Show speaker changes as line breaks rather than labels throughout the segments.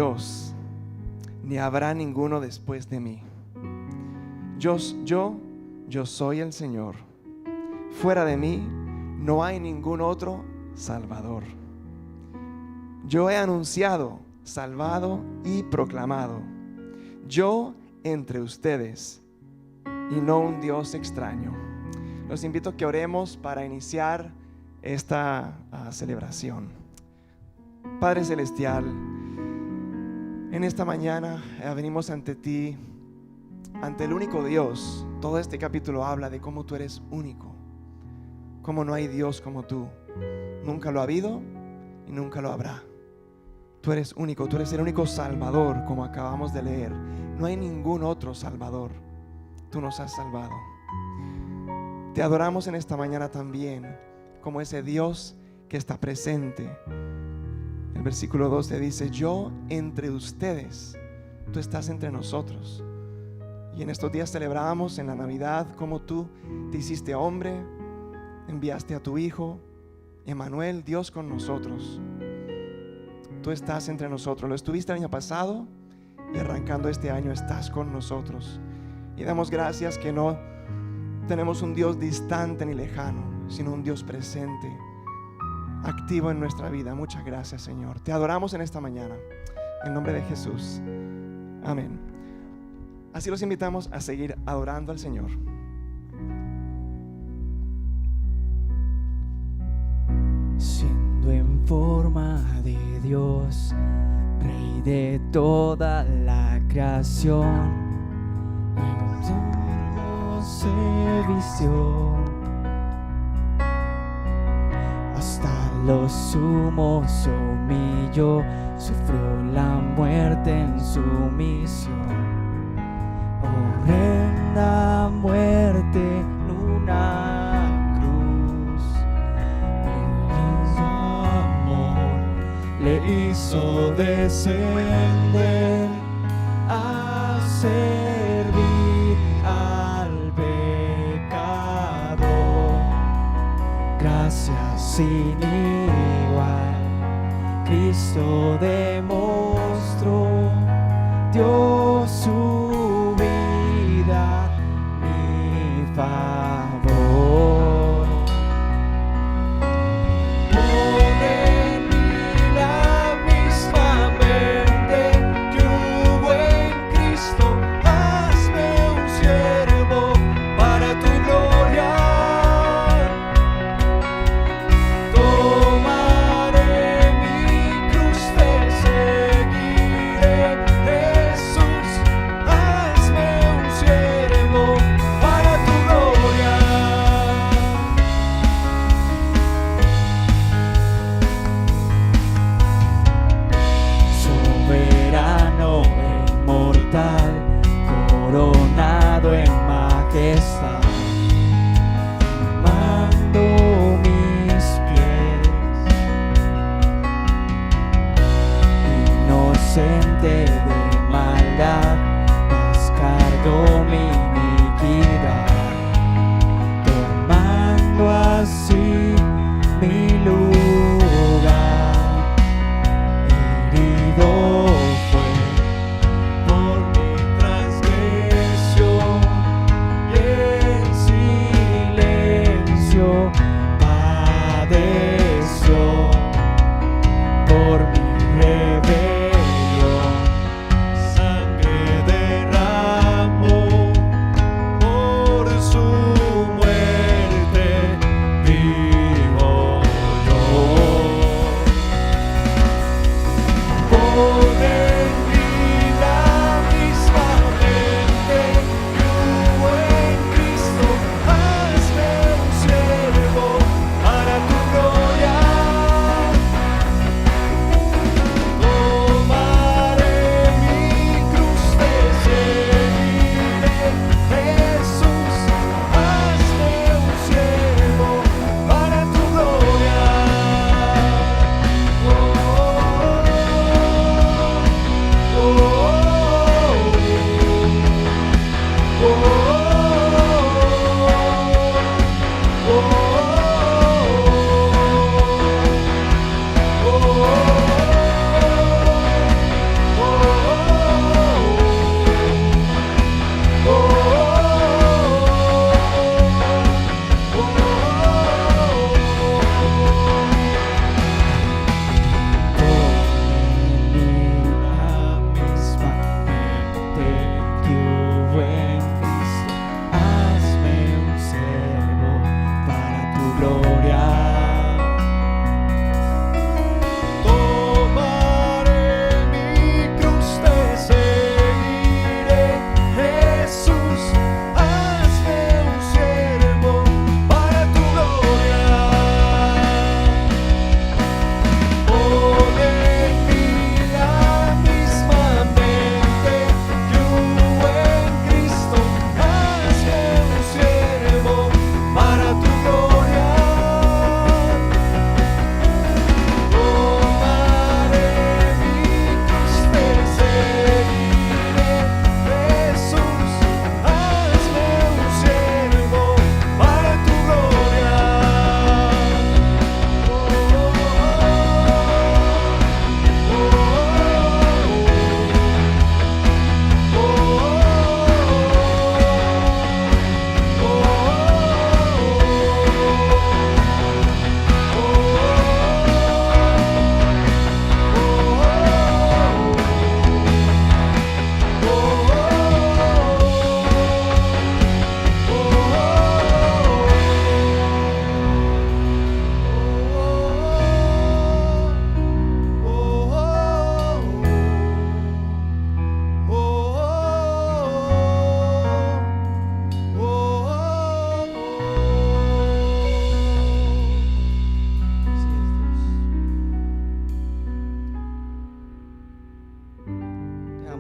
Dios, ni habrá ninguno después de mí. Yo soy el Señor. Fuera de mí no hay ningún otro Salvador. Yo he anunciado, salvado y proclamado. Yo entre ustedes y no un Dios extraño. Los invito a que oremos para iniciar esta celebración. Padre Celestial, en esta mañana venimos ante ti, ante el único Dios. Todo este capítulo habla de cómo tú eres único, cómo no hay Dios como tú. Nunca lo ha habido y nunca lo habrá. Tú eres único, tú eres el único Salvador, como acabamos de leer. No hay ningún otro Salvador. Tú nos has salvado. Te adoramos en esta mañana también como ese Dios que está presente. El versículo 12 dice: yo entre ustedes. Tú estás entre nosotros. Y en estos días celebramos en la Navidad cómo tú te hiciste hombre, enviaste a tu Hijo Emmanuel, Dios con nosotros. Tú estás entre nosotros. Lo estuviste el año pasado y arrancando este año estás con nosotros. Y damos gracias que no tenemos un Dios distante ni lejano, sino un Dios presente, activo en nuestra vida. Muchas gracias, Señor. Te adoramos en esta mañana, en nombre de Jesús. Amén. Así los invitamos a seguir adorando al Señor.
Siendo en forma de Dios, Rey de toda la creación, en torno se vistió. Hasta lo sumo se humilló, sufrió la muerte en su misión. Horrenda muerte en una cruz, el amor le hizo descender a servir al pecador. Gracias sin igual, Cristo demostró, dio su vida, mi favor. Pon en mí la misma mente que hubo en Cristo, hazme un siervo para tu gloria. Tomaré mi cruz, te seguiré, Jesús, hazme un siervo para tu gloria. Soberano e inmortal, coronado en majestad, mando mis pies, inocente de maldad, mas cargó mi iniquidad, tomando así mi lugar. Herido fue por mi transgresión y en silencio padeció por mi rebelión. Sangre de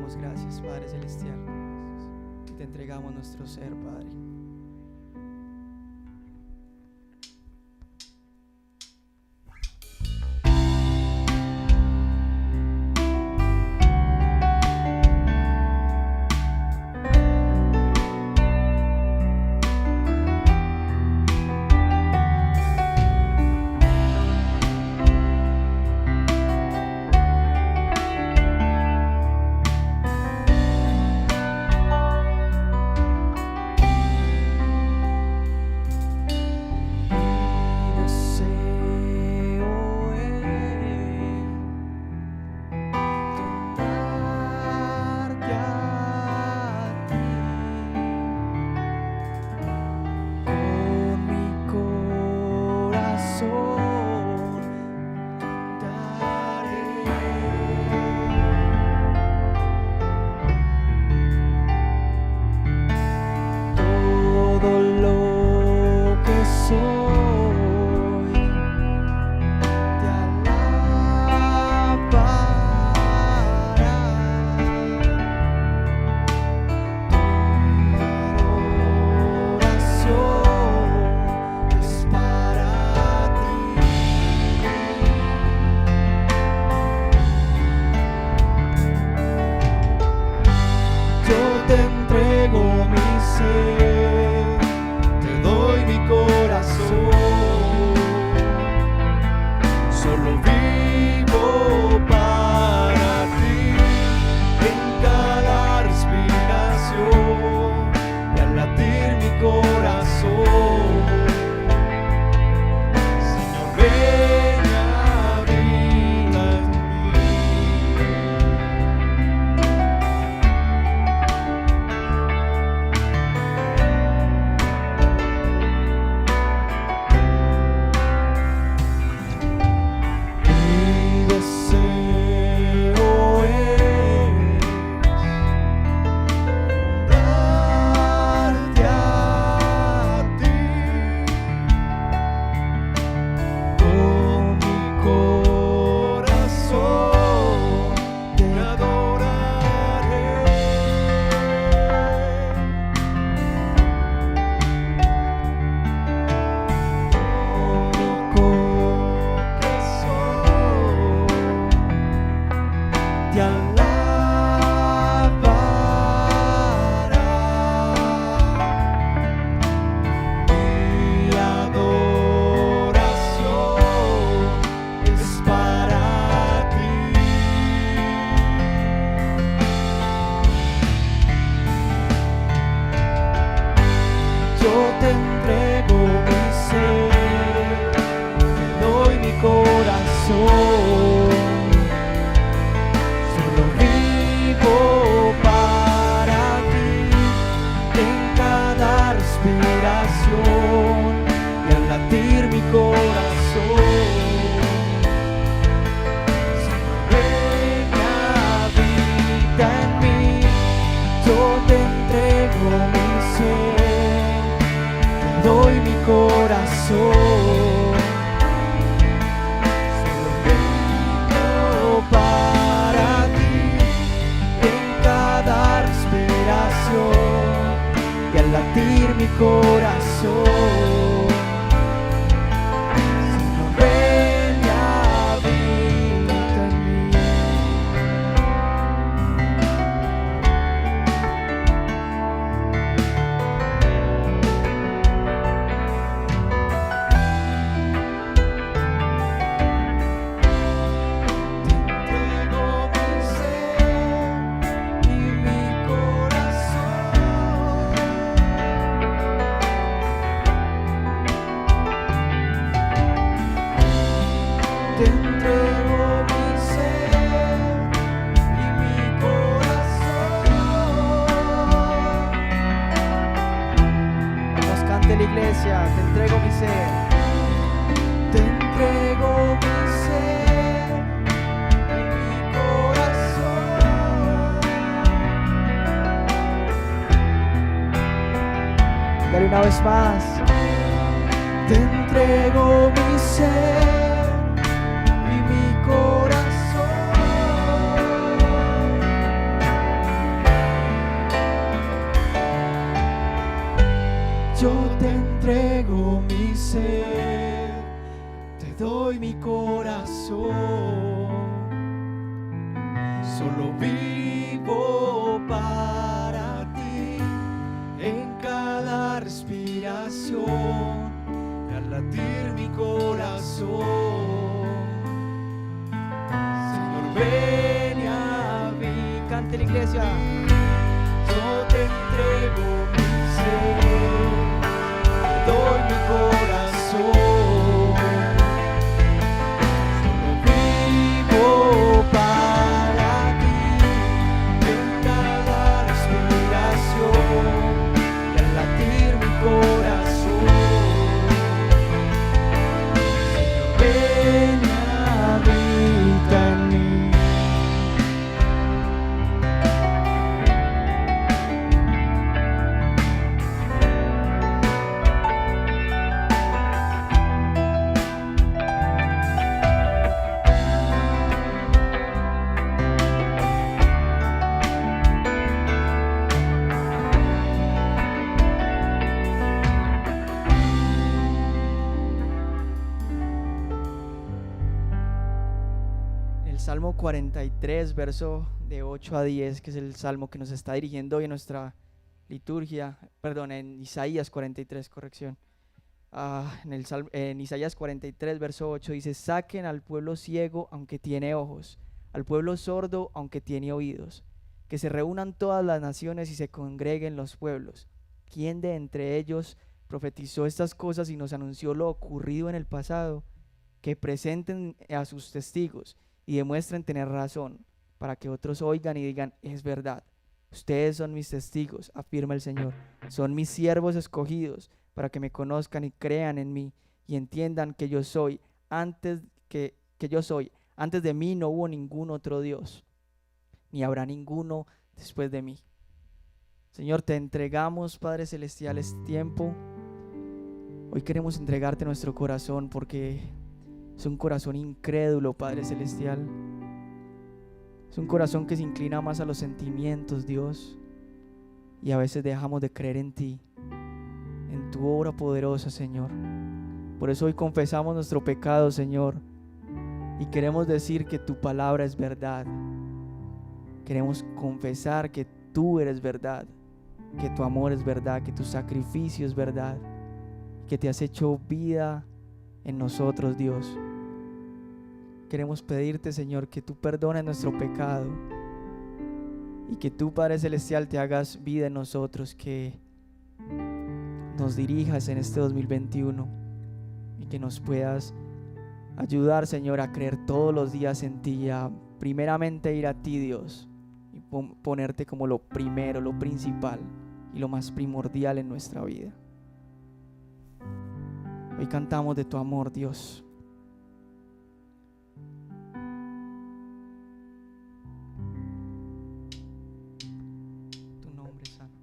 damos gracias, Padre Celestial, y te entregamos nuestro ser, Padre.
Una vez más, te entrego mi ser y mi corazón. Solo vivo para ti en cada respiración y al latir mi corazón. Señor, ven y a mí. Cante la iglesia. Yo te entrego mi ser, te doy mi corazón. Solo vivo para ti en cada respiración y al latir mi corazón. Señor, ven y habita en mí.
El Salmo 43, verso de 8 a 10, que es el salmo que nos está dirigiendo hoy en nuestra liturgia, perdón, en Isaías 43, corrección. En Isaías 43, verso 8 dice: saquen al pueblo ciego aunque tiene ojos, al pueblo sordo aunque tiene oídos, que se reúnan todas las naciones y se congreguen los pueblos. ¿Quién de entre ellos profetizó estas cosas y nos anunció lo ocurrido en el pasado? Que presenten a sus testigos y demuestren tener razón, para que otros oigan y digan: es verdad. Ustedes son mis testigos, afirma el Señor. Son mis siervos escogidos, para que me conozcan y crean en mí y entiendan que yo soy. Antes de mí no hubo ningún otro Dios, ni habrá ninguno después de mí. Señor, te entregamos, Padre Celestial, este tiempo. Hoy queremos entregarte nuestro corazón porque es un corazón incrédulo, Padre Celestial. Es un corazón que se inclina más a los sentimientos, Dios, y a veces dejamos de creer en ti, en tu obra poderosa, Señor. Por eso hoy confesamos nuestro pecado, Señor, y queremos decir que tu palabra es verdad. Queremos confesar que tú eres verdad, que tu amor es verdad, que tu sacrificio es verdad, que te has hecho vida en nosotros, Dios. Queremos pedirte, Señor, que tú perdones nuestro pecado y que tú, Padre Celestial, te hagas vida en nosotros, que nos dirijas en este 2021 y que nos puedas ayudar, Señor, a creer todos los días en ti, a primeramente ir a ti, Dios, y ponerte como lo primero, lo principal y lo más primordial en nuestra vida. Hoy cantamos de tu amor, Dios. Tu nombre es santo.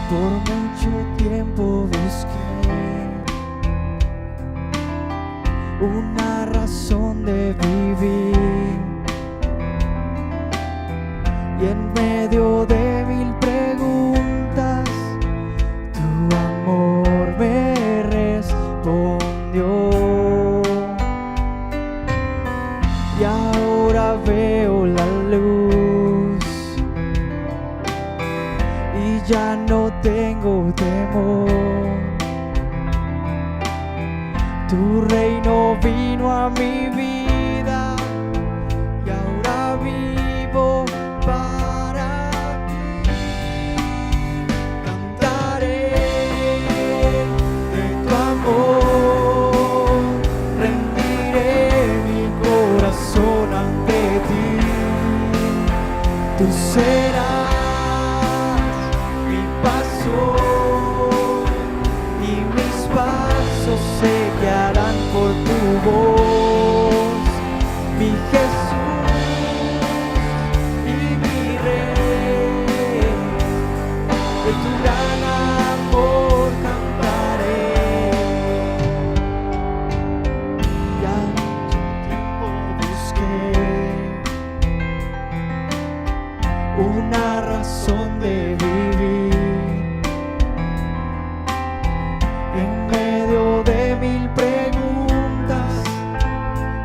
Por mucho tiempo busqué una razón de vivir, y en medio de 1000 preguntas tu amor me respondió. Y ahora veo la luz y ya no tengo temor. Tu reino vino a mi vida y ahora vivo para ti. Cantaré de tu amor, rendiré mi corazón ante ti. Tú serás mi paso y mis pasos se guiarán por tu voz, mi Jesús y mi Rey, de tu gran amor. En medio de mil preguntas,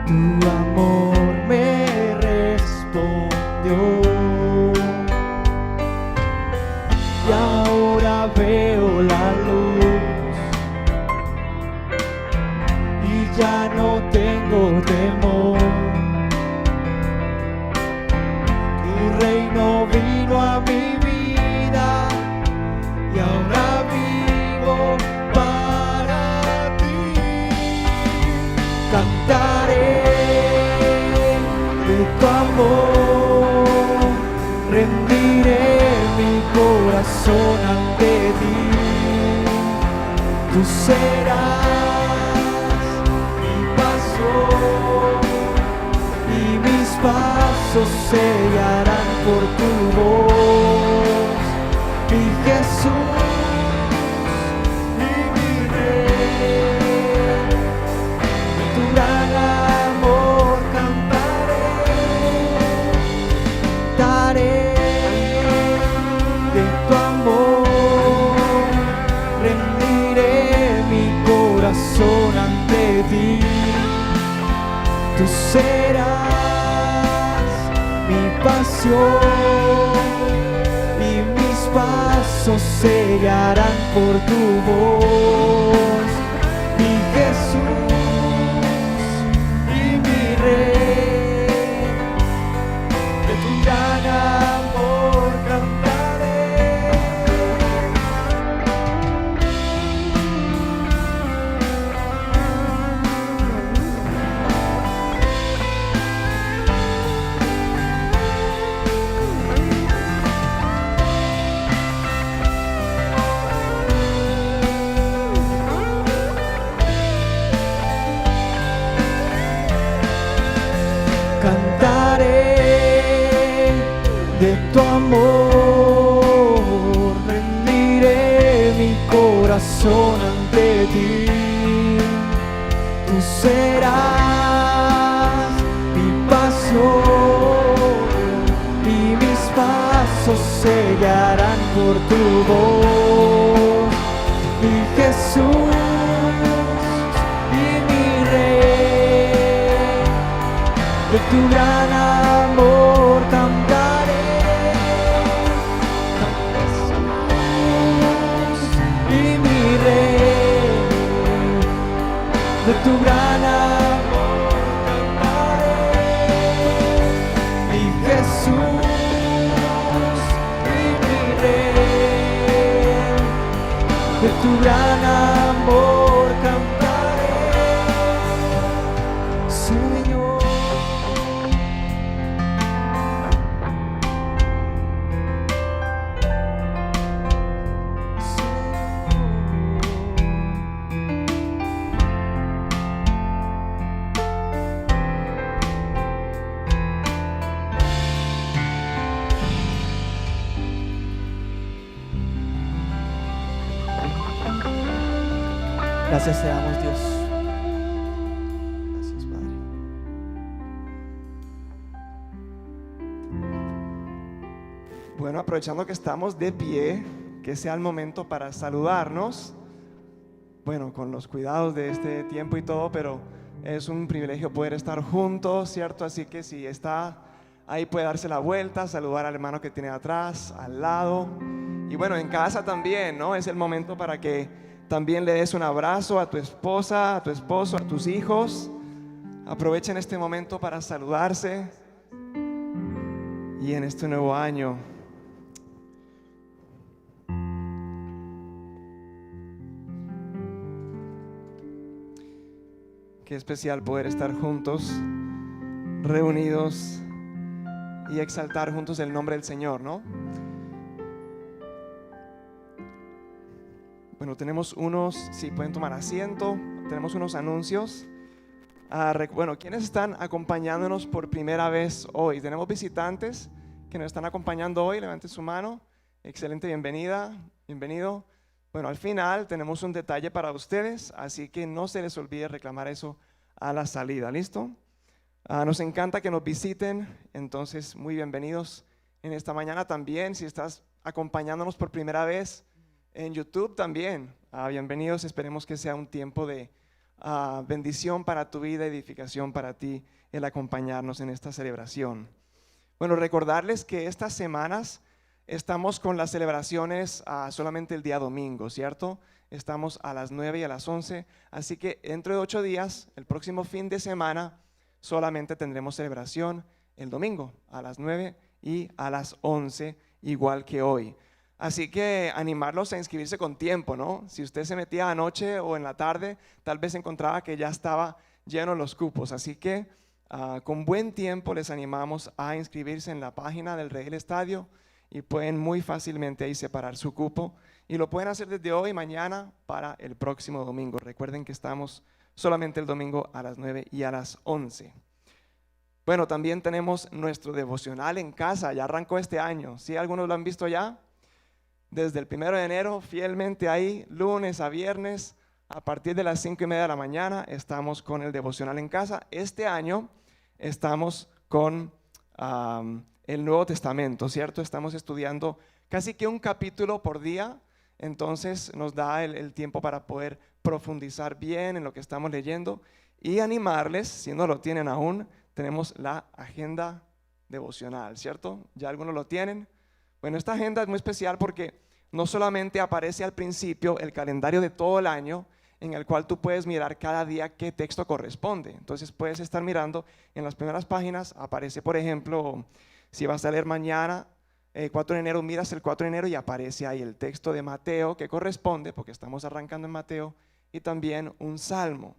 tu amor me respondió. Y ahora veo la luz y ya no tengo temor. Tu reino vino a mi vida y ahora vivo para ti. Cantaré de tu amor, rendiré mi corazón ante ti. Tú serás mi pasión y mis pasos se guiarán por tu voz, mi Jesús y mi Rey. De tu gran amor cantaré de tu amor, rendiré mi corazón ante ti. Tú serás mi pasión y mis pasos se guiarán por tu voz, mi Jesús y mi Rey. De tu gran amor cantaré. Cantaré de tu amor, rendiré mi corazón ante ti. Tú serás mi pasión y mis pasos se guiarán por tu voz, mi Jesús y mi Rey. De tu gran amor cantaré, Jesús y mi Rey. De tu gran amor cantaré, mi Jesús y mi Rey. De tu gran amor cantaré, Señor.
Gracias te damos, Dios.
Gracias, Padre. Bueno, aprovechando que estamos de pie, que sea el momento para saludarnos. Bueno, con los cuidados de este tiempo y todo, pero es un privilegio poder estar juntos, ¿cierto? Así que si está ahí puede darse la vuelta, saludar al hermano que tiene atrás, al lado. Y bueno, en casa también, ¿no? Es el momento para que también le des un abrazo a tu esposa, a tu esposo, a tus hijos. Aprovechen este momento para saludarse. Y en este nuevo año, qué especial poder estar juntos, reunidos y exaltar juntos el nombre del Señor, ¿no? Bueno, tenemos unos, si pueden tomar asiento, tenemos unos anuncios. Bueno, ¿quiénes están acompañándonos por primera vez hoy? Tenemos visitantes que nos están acompañando hoy, levanten su mano. Excelente, bienvenida, bienvenido. Bueno, al final tenemos un detalle para ustedes, así que no se les olvide reclamar eso a la salida, ¿listo? Nos encanta que nos visiten, entonces muy bienvenidos en esta mañana también. Si estás acompañándonos por primera vez en YouTube también, Bienvenidos. Esperemos que sea un tiempo de bendición para tu vida, edificación para ti, el acompañarnos en esta celebración. Bueno, recordarles que estas semanas estamos con las celebraciones solamente el día domingo, ¿cierto? Estamos a las 9 y a las 11, así que dentro de 8 días, el próximo fin de semana, solamente tendremos celebración el domingo a las 9 y a las 11, igual que hoy. Así que animarlos a inscribirse con tiempo, ¿no? Si usted se metía anoche o en la tarde, tal vez encontraba que ya estaba lleno los cupos. Así que con buen tiempo les animamos a inscribirse en la página del Rey del Estadio y pueden muy fácilmente ahí separar su cupo. Y lo pueden hacer desde hoy, mañana, para el próximo domingo. Recuerden que estamos solamente el domingo a las 9 y a las 11. Bueno, también tenemos nuestro devocional en casa. Ya arrancó este año. ¿Sí? ¿Algunos lo han visto ya? Desde el 1 de enero, fielmente ahí, lunes a viernes, a partir de las 5:30 de la mañana, estamos con el devocional en casa. Este año estamos con el Nuevo Testamento, ¿cierto? Estamos estudiando casi que un capítulo por día, entonces nos da el tiempo para poder profundizar bien en lo que estamos leyendo y animarles, si no lo tienen aún, tenemos la agenda devocional, ¿cierto? ¿Ya algunos lo tienen? Bueno, esta agenda es muy especial porque no solamente aparece al principio el calendario de todo el año, en el cual tú puedes mirar cada día qué texto corresponde. Entonces puedes estar mirando en las primeras páginas, aparece por ejemplo, si vas a leer mañana, 4 de enero, miras el 4 de enero y aparece ahí el texto de Mateo que corresponde, porque estamos arrancando en Mateo, y también un salmo.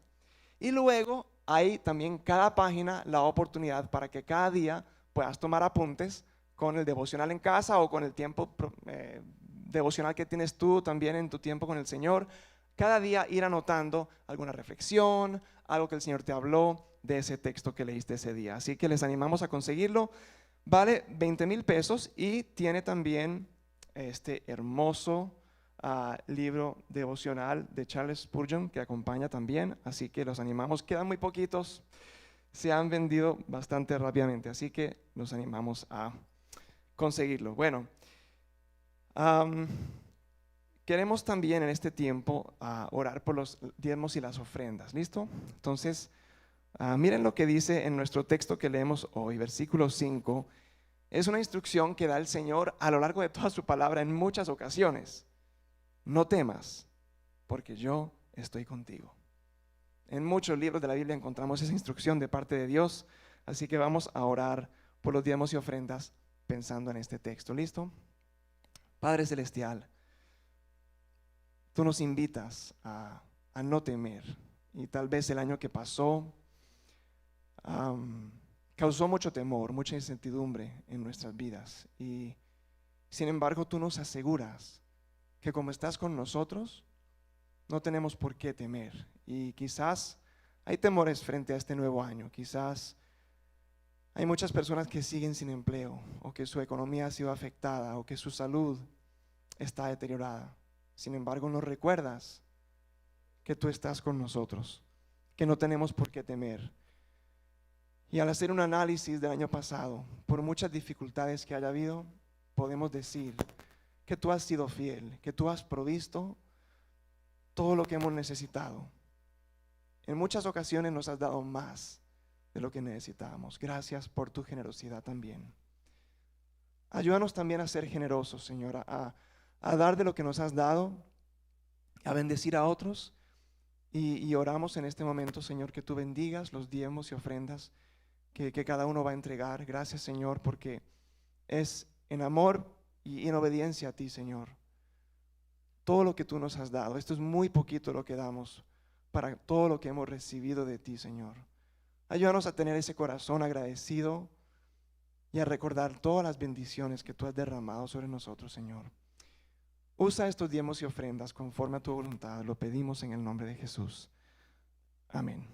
Y luego hay también cada página la oportunidad para que cada día puedas tomar apuntes con el devocional en casa o con el tiempo devocional que tienes tú también en tu tiempo con el Señor. Cada día ir anotando alguna reflexión, algo que el Señor te habló de ese texto que leíste ese día. Así que les animamos a conseguirlo. Vale 20,000 pesos y tiene también este hermoso libro devocional de Charles Spurgeon que acompaña también. Así que los animamos. Quedan muy poquitos. Se han vendido bastante rápidamente. Así que los animamos a conseguirlo. Bueno, queremos también en este tiempo orar por los diezmos y las ofrendas. ¿Listo? Entonces, miren lo que dice en nuestro texto que leemos hoy, versículo 5. Es una instrucción que da el Señor a lo largo de toda su palabra en muchas ocasiones. No temas, porque yo estoy contigo. En muchos libros de la Biblia encontramos esa instrucción de parte de Dios. Así que vamos a orar por los diezmos y ofrendas pensando en este texto. ¿Listo? Padre Celestial, tú nos invitas a no temer. Y tal vez el año que pasó causó mucho temor, mucha incertidumbre en nuestras vidas. Y sin embargo tú nos aseguras que como estás con nosotros, no tenemos por qué temer. Y quizás hay temores frente a este nuevo año. Quizás hay muchas personas que siguen sin empleo, o que su economía ha sido afectada, o que su salud está deteriorada. Sin embargo, nos recuerdas que tú estás con nosotros, que no tenemos por qué temer. Y al hacer un análisis del año pasado, por muchas dificultades que haya habido, podemos decir que tú has sido fiel, que tú has provisto todo lo que hemos necesitado. En muchas ocasiones nos has dado más de lo que necesitábamos. Gracias por tu generosidad también. Ayúdanos también a ser generosos, Señor, a dar de lo que nos has dado, a bendecir a otros. Y oramos en este momento, Señor, que tú bendigas los diezmos y ofrendas que cada uno va a entregar. Gracias, Señor, porque es en amor y en obediencia a ti, Señor, todo lo que tú nos has dado. Esto es muy poquito lo que damos para todo lo que hemos recibido de ti, Señor. Ayúdanos a tener ese corazón agradecido y a recordar todas las bendiciones que tú has derramado sobre nosotros, Señor. Usa estos diezmos y ofrendas conforme a tu voluntad. Lo pedimos en el nombre de Jesús. Amén.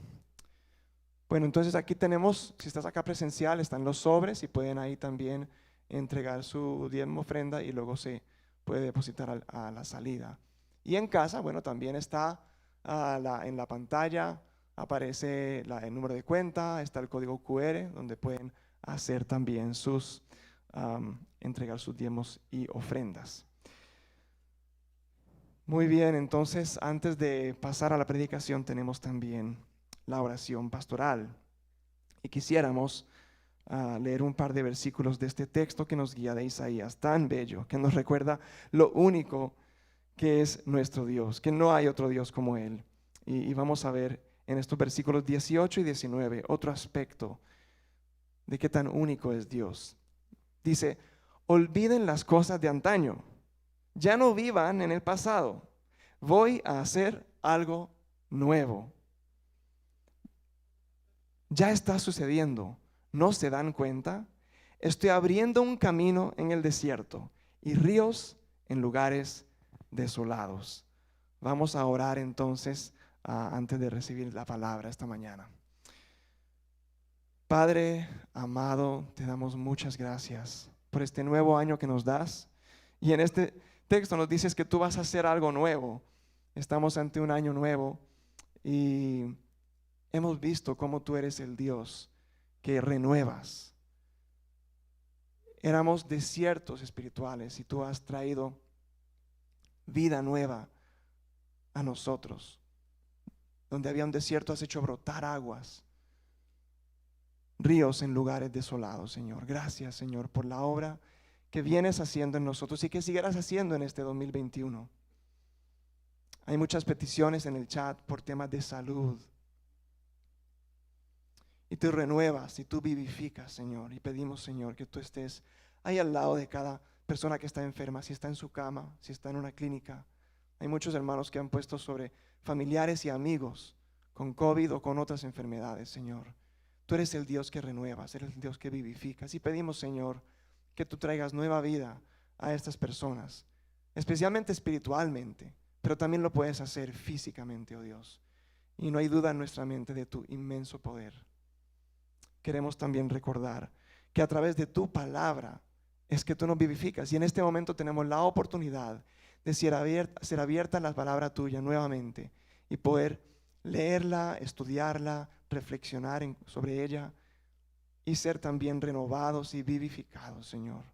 Bueno, entonces aquí tenemos, si estás acá presencial, están los sobres y pueden ahí también entregar su diezmo ofrenda y luego se puede depositar a la salida. Y en casa, bueno, también está en la pantalla, aparece el número de cuenta, está el código QR donde pueden hacer también entregar sus diezmos y ofrendas. Muy bien, entonces antes de pasar a la predicación tenemos también la oración pastoral. Y quisiéramos leer un par de versículos de este texto que nos guía de Isaías, tan bello, que nos recuerda lo único que es nuestro Dios, que no hay otro Dios como Él. Y vamos a ver en estos versículos 18 y 19 otro aspecto de qué tan único es Dios. Dice, olviden las cosas de antaño, ya no vivan en el pasado, voy a hacer algo nuevo. Ya está sucediendo, ¿no se dan cuenta? Estoy abriendo un camino en el desierto y ríos en lugares desolados. Vamos a orar entonces antes de recibir la palabra esta mañana. Padre amado, te damos muchas gracias por este nuevo año que nos das. Y en este texto nos dices que tú vas a hacer algo nuevo. Estamos ante un año nuevo y hemos visto cómo tú eres el Dios que renuevas. Éramos desiertos espirituales y tú has traído vida nueva a nosotros. Donde había un desierto has hecho brotar aguas, ríos en lugares desolados, Señor. Gracias, Señor, por la obra que vienes haciendo en nosotros y que seguirás haciendo en este 2021. Hay muchas peticiones en el chat por temas de salud. Y tú renuevas y tú vivificas, Señor. Y pedimos, Señor, que tú estés ahí al lado de cada persona que está enferma, si está en su cama, si está en una clínica. Hay muchos hermanos que han puesto sobre familiares y amigos con COVID o con otras enfermedades, Señor. Tú eres el Dios que renuevas, eres el Dios que vivificas. Y pedimos, Señor, que tú traigas nueva vida a estas personas, especialmente espiritualmente, pero también lo puedes hacer físicamente, oh Dios. Y no hay duda en nuestra mente de tu inmenso poder. Queremos también recordar que a través de tu palabra es que tú nos vivificas. Y en este momento tenemos la oportunidad de ser abierta a la palabra tuya nuevamente y poder leerla, estudiarla, reflexionar sobre ella y ser también renovados y vivificados, Señor.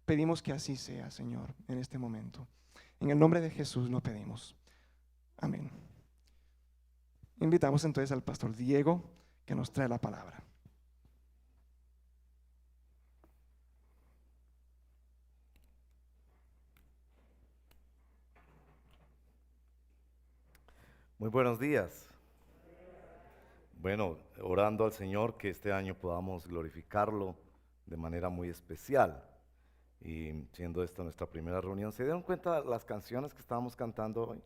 Pedimos que así sea, Señor, en este momento. En el nombre de Jesús lo pedimos. Amén. Invitamos entonces al pastor Diego que nos trae la palabra.
Muy buenos días. Bueno, orando al Señor que este año podamos glorificarlo de manera muy especial. Y siendo esta nuestra primera reunión, ¿se dieron cuenta las canciones que estábamos cantando hoy?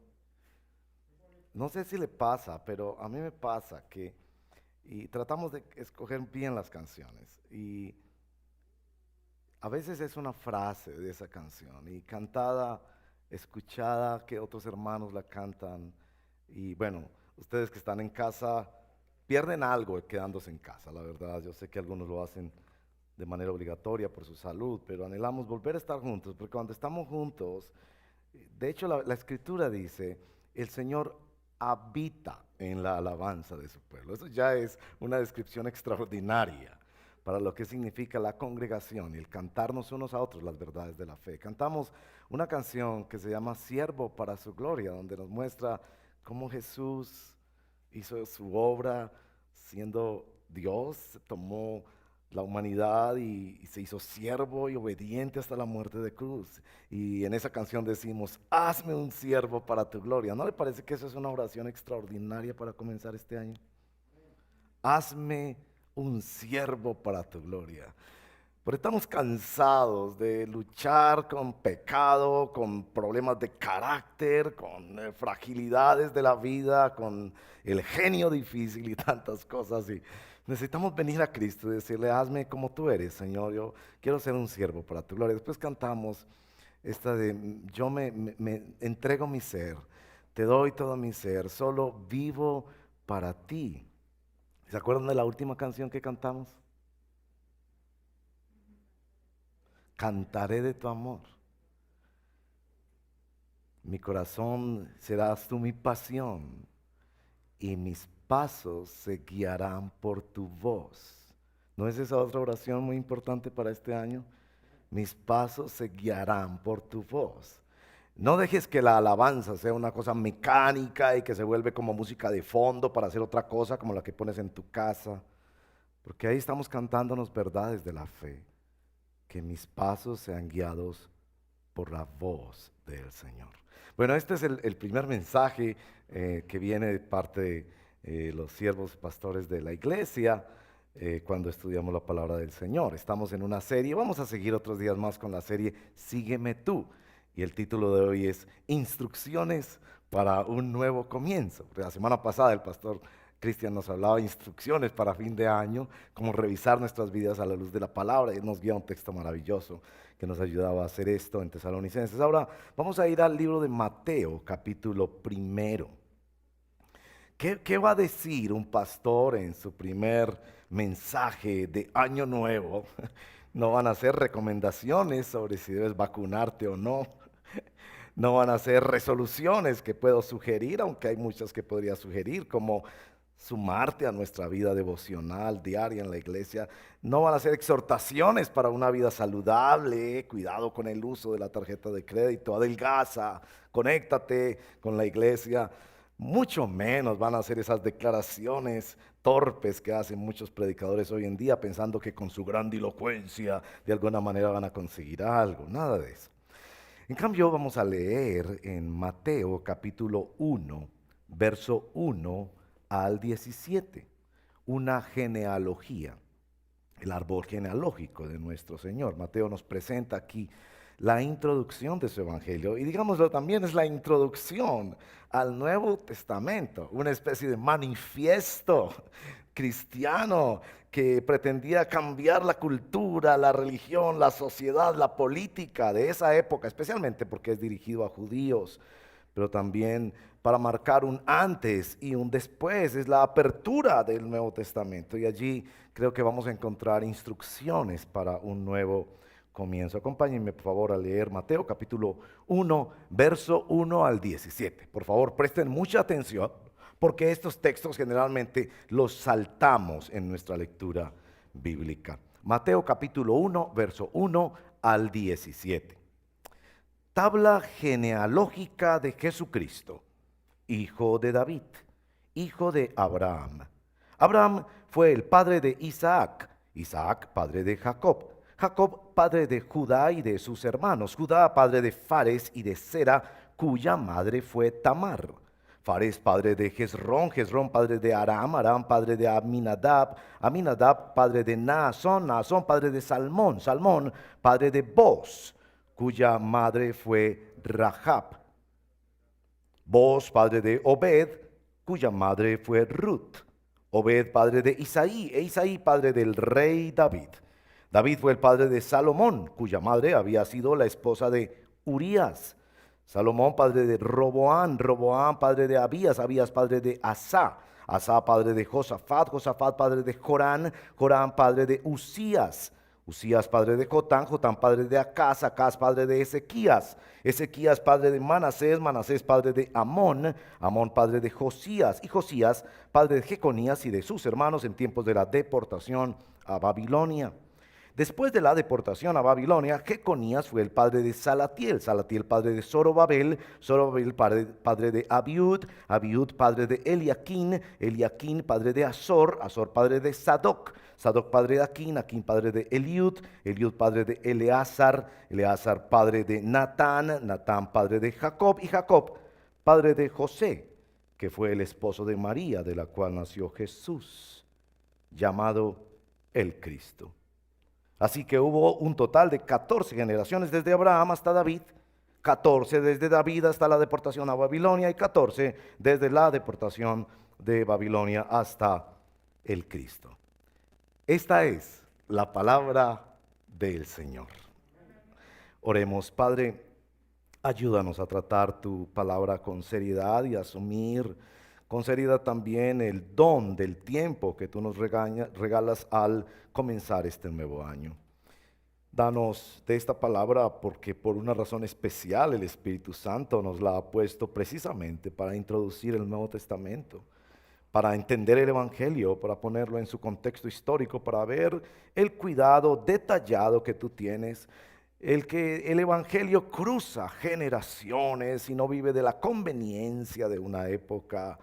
No sé si le pasa, pero a mí me pasa que y tratamos de escoger bien las canciones. Y a veces es una frase de esa canción y cantada, escuchada, que otros hermanos la cantan. Y bueno, ustedes que están en casa pierden algo quedándose en casa, la verdad. Yo sé que algunos lo hacen de manera obligatoria por su salud, pero anhelamos volver a estar juntos, porque cuando estamos juntos, de hecho la Escritura dice, el Señor habita en la alabanza de su pueblo. Eso ya es una descripción extraordinaria para lo que significa la congregación y el cantarnos unos a otros las verdades de la fe. Cantamos una canción que se llama Siervo para su gloria, donde nos muestra cómo Jesús hizo su obra siendo Dios, tomó la humanidad y se hizo siervo y obediente hasta la muerte de cruz. Y en esa canción decimos, hazme un siervo para tu gloria. ¿No le parece que eso es una oración extraordinaria para comenzar este año? Hazme un siervo para tu gloria. Porque estamos cansados de luchar con pecado, con problemas de carácter, con fragilidades de la vida, con el genio difícil y tantas cosas. Y necesitamos venir a Cristo y decirle, hazme como tú eres, Señor, yo quiero ser un siervo para tu gloria. Después cantamos esta de, yo me entrego mi ser, te doy todo mi ser, solo vivo para ti. ¿Se acuerdan de la última canción que cantamos? Cantaré de tu amor. Mi corazón serás tú mi pasión y mis pasos se guiarán por tu voz. ¿No es esa otra oración muy importante para este año? Mis pasos se guiarán por tu voz. No dejes que la alabanza sea una cosa mecánica y que se vuelve como música de fondo para hacer otra cosa como la que pones en tu casa. Porque ahí estamos cantándonos verdades de la fe. Que mis pasos sean guiados por la voz del Señor. Bueno, este es el primer mensaje que viene de parte de los siervos pastores de la iglesia cuando estudiamos la palabra del Señor. Estamos en una serie, vamos a seguir otros días más con la serie Sígueme tú. Y el título de hoy es Instrucciones para un nuevo comienzo. La semana pasada el pastor Cristian nos hablaba de instrucciones para fin de año, cómo revisar nuestras vidas a la luz de la palabra, y nos guía un texto maravilloso que nos ayudaba a hacer esto en Tesalonicenses. Ahora vamos a ir al libro de Mateo, capítulo 1. ¿Qué va a decir un pastor en su primer mensaje de año nuevo? No van a ser recomendaciones sobre si debes vacunarte o no. No van a ser resoluciones que puedo sugerir, aunque hay muchas que podría sugerir, como sumarte a nuestra vida devocional diaria en la iglesia. No van a ser exhortaciones para una vida saludable, cuidado con el uso de la tarjeta de crédito, adelgaza, conéctate con la iglesia. Mucho menos van a ser esas declaraciones torpes que hacen muchos predicadores hoy en día, pensando que con su grandilocuencia de alguna manera van a conseguir algo. Nada de eso. En cambio, vamos a leer en Mateo capítulo 1, verso 1 al 17, una genealogía, el árbol genealógico de nuestro Señor. Mateo nos presenta aquí la introducción de su evangelio, y digámoslo también, es la introducción al Nuevo Testamento, una especie de manifiesto cristiano que pretendía cambiar la cultura, la religión, la sociedad, la política de esa época, especialmente porque es dirigido a judíos, pero también para marcar un antes y un después. Es la apertura del Nuevo Testamento, y allí creo que vamos a encontrar instrucciones para un nuevo comienzo. Acompáñenme por favor a leer Mateo capítulo 1, verso 1 al 17. Por favor, presten mucha atención, porque estos textos generalmente los saltamos en nuestra lectura bíblica. Mateo capítulo 1, verso 1 al 17. Tabla genealógica de Jesucristo, hijo de David, hijo de Abraham. Abraham fue el padre de Isaac, Isaac padre de Jacob, Jacob padre de Judá y de sus hermanos, Judá padre de Fares y de Sera, cuya madre fue Tamar. Fares padre de Hezrón, Hezrón padre de Aram, Aram padre de Aminadab, Aminadab padre de Naasón, Naasón padre de Salmón, Salmón padre de Boz, cuya madre fue Rahab. Boz padre de Obed, cuya madre fue Ruth. Obed padre de Isaí, e Isaí padre del rey David. David fue el padre de Salomón, cuya madre había sido la esposa de Urías. Salomón padre de Roboán, Roboán padre de Abías, Abías padre de Asá, Asá padre de Josafat, Josafat padre de Jorán, Jorán padre de Usías, Usías padre de Jotán, Jotán padre de Acaz, Acaz padre de Ezequías, Ezequías padre de Manasés, Manasés padre de Amón, Amón padre de Josías, y Josías padre de Jeconías y de sus hermanos en tiempos de la deportación a Babilonia. Después de la deportación a Babilonia, Jeconías fue el padre de Salatiel, Salatiel padre de Zorobabel, Zorobabel padre de Abiud, Abiud padre de Eliaquín, Eliaquín padre de Azor, Azor padre de Sadoc, Sadoc padre de Aquín, Aquín padre de Eliud, Eliud padre de Eleazar, Eleazar padre de Natán, Natán padre de Jacob, y Jacob padre de José, que fue el esposo de María, de la cual nació Jesús, llamado el Cristo. Así que hubo un total de 14 generaciones desde Abraham hasta David, 14 desde David hasta la deportación a Babilonia, y 14 desde la deportación de Babilonia hasta el Cristo. Esta es la palabra del Señor. Oremos. Padre, ayúdanos a tratar tu palabra con seriedad y asumir con seriedad también el don del tiempo que tú nos regalas al comenzar este nuevo año. Danos de esta palabra, porque por una razón especial el Espíritu Santo nos la ha puesto precisamente para introducir el Nuevo Testamento, para entender el Evangelio, para ponerlo en su contexto histórico, para ver el cuidado detallado que tú tienes que el evangelio cruza generaciones y no vive de la conveniencia de una época,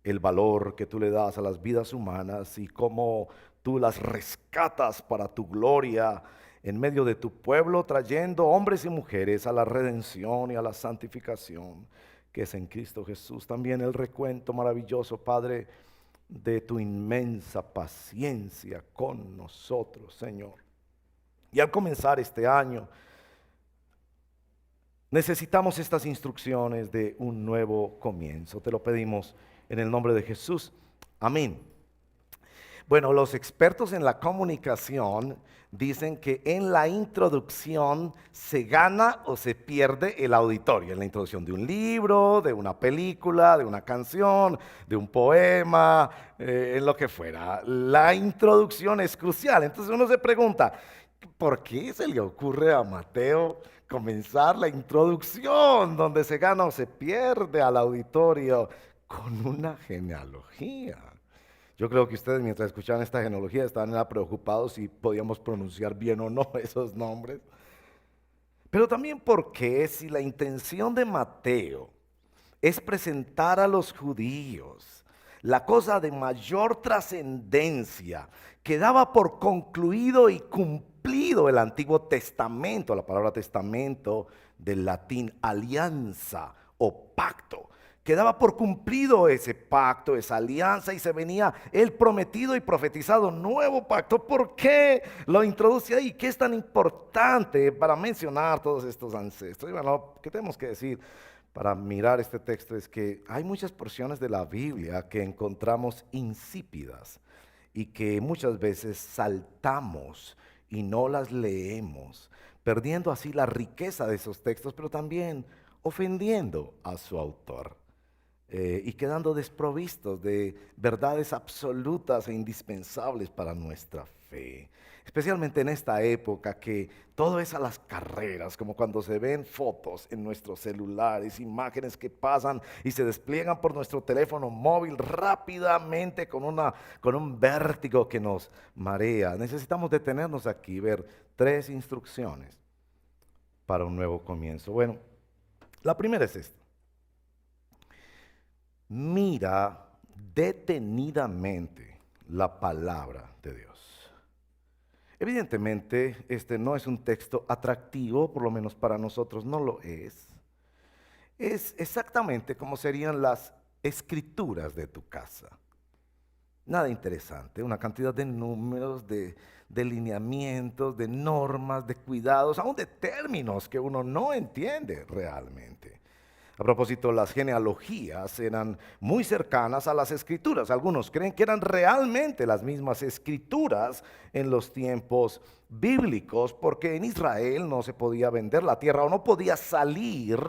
el valor que tú le das a las vidas humanas y cómo tú las rescatas para tu gloria en medio de tu pueblo, trayendo hombres y mujeres a la redención y a la santificación que es en Cristo Jesús. También el recuento maravilloso, Padre, de tu inmensa paciencia con nosotros, Señor. Y al comenzar este año, necesitamos estas instrucciones de un nuevo comienzo. Te lo pedimos en el nombre de Jesús. Amén. Bueno, los expertos en la comunicación dicen que en la introducción se gana o se pierde el auditorio. En la introducción de un libro, de una película, de una canción, de un poema, en lo que fuera. La introducción es crucial. Entonces uno se pregunta, ¿por qué se le ocurre a Mateo comenzar la introducción donde se gana o se pierde al auditorio con una genealogía? Yo creo que ustedes mientras escuchaban esta genealogía estaban preocupados si podíamos pronunciar bien o no esos nombres. Pero también porque si la intención de Mateo es presentar a los judíos la cosa de mayor trascendencia que daba por concluido y cumplido el Antiguo Testamento, la palabra testamento del latín alianza o pacto, que daba por cumplido ese pacto, esa alianza, y se venía el prometido y profetizado nuevo pacto. ¿Por qué lo introduce ahí? ¿Qué es tan importante para mencionar todos estos ancestros? Y bueno, lo que tenemos que decir para mirar este texto es que hay muchas porciones de la Biblia que encontramos insípidas y que muchas veces saltamos y no las leemos, perdiendo así la riqueza de esos textos, pero también ofendiendo a su autor. Y quedando desprovistos de verdades absolutas e indispensables para nuestra fe. Especialmente en esta época que todo es a las carreras, como cuando se ven fotos en nuestros celulares, imágenes que pasan y se despliegan por nuestro teléfono móvil rápidamente con un vértigo que nos marea. Necesitamos detenernos aquí y ver 3 instrucciones para un nuevo comienzo. Bueno, la primera es esta. Mira detenidamente la palabra de Dios. Evidentemente, este no es un texto atractivo, por lo menos para nosotros no lo es. Es exactamente como serían las escrituras de tu casa. Nada interesante, una cantidad de números, de lineamientos, de normas, de cuidados, aún de términos que uno no entiende realmente. A propósito, las genealogías eran muy cercanas a las escrituras. Algunos creen que eran realmente las mismas escrituras en los tiempos bíblicos, porque en Israel no se podía vender la tierra o no podía salir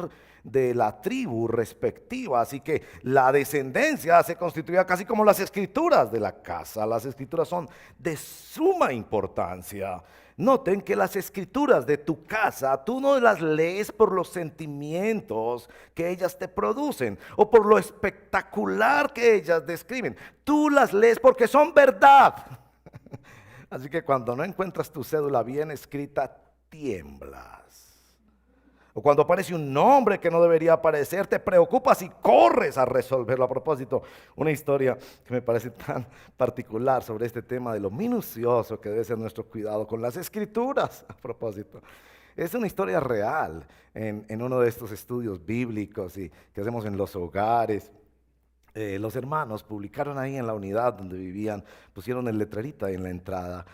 de la tribu respectiva. Así que la descendencia se constituía casi como las escrituras de la casa. Las escrituras son de suma importancia. Noten que las escrituras de tu casa, tú no las lees por los sentimientos que ellas te producen o por lo espectacular que ellas describen. Tú las lees porque son verdad. Así que cuando no encuentras tu cédula bien escrita, tiemblas. O cuando aparece un nombre que no debería aparecer, te preocupas y corres a resolverlo. A propósito, una historia que me parece tan particular sobre este tema de lo minucioso que debe ser nuestro cuidado con las escrituras. A propósito, es una historia real en uno de estos estudios bíblicos que hacemos en los hogares. Los hermanos publicaron ahí en la unidad donde vivían, pusieron el letrerito ahí en la entrada.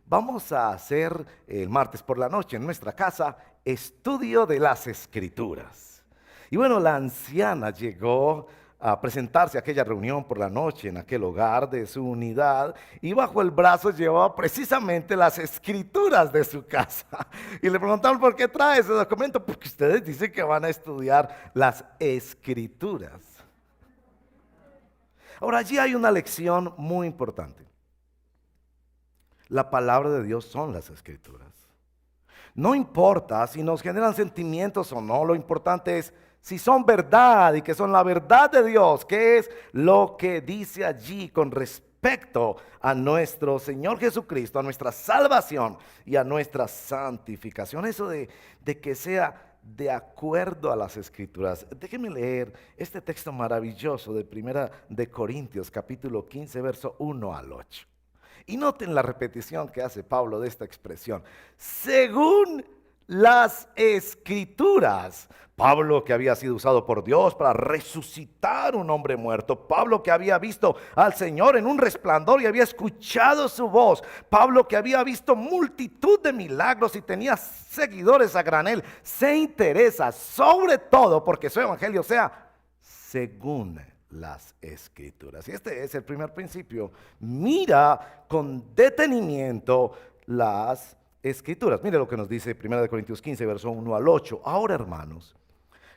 Vamos a hacer el martes por la noche en nuestra casa estudio de las escrituras. Y bueno, la anciana llegó a presentarse a aquella reunión por la noche en aquel hogar de su unidad y bajo el brazo llevaba precisamente las escrituras de su casa. Y le preguntaron, ¿por qué trae ese documento? Porque ustedes dicen que van a estudiar las escrituras. Ahora, allí hay una lección muy importante. La palabra de Dios son las escrituras. No importa si nos generan sentimientos o no, lo importante es si son verdad y que son la verdad de Dios, que es lo que dice allí con respecto respecto a nuestro Señor Jesucristo, a nuestra salvación y a nuestra santificación. Eso de que sea de acuerdo a las Escrituras. Déjenme leer este texto maravilloso de Primera de Corintios, capítulo 15, verso 1 al 8. Y noten la repetición que hace Pablo de esta expresión. Según las Escrituras. Pablo, que había sido usado por Dios para resucitar un hombre muerto. Pablo, que había visto al Señor en un resplandor y había escuchado su voz. Pablo, que había visto multitud de milagros y tenía seguidores a granel, se interesa sobre todo porque su evangelio sea según las Escrituras. Y este es el primer principio. Mira con detenimiento las Escrituras. Mire lo que nos dice 1 Corintios 15, verso 1 al 8. Ahora, hermanos,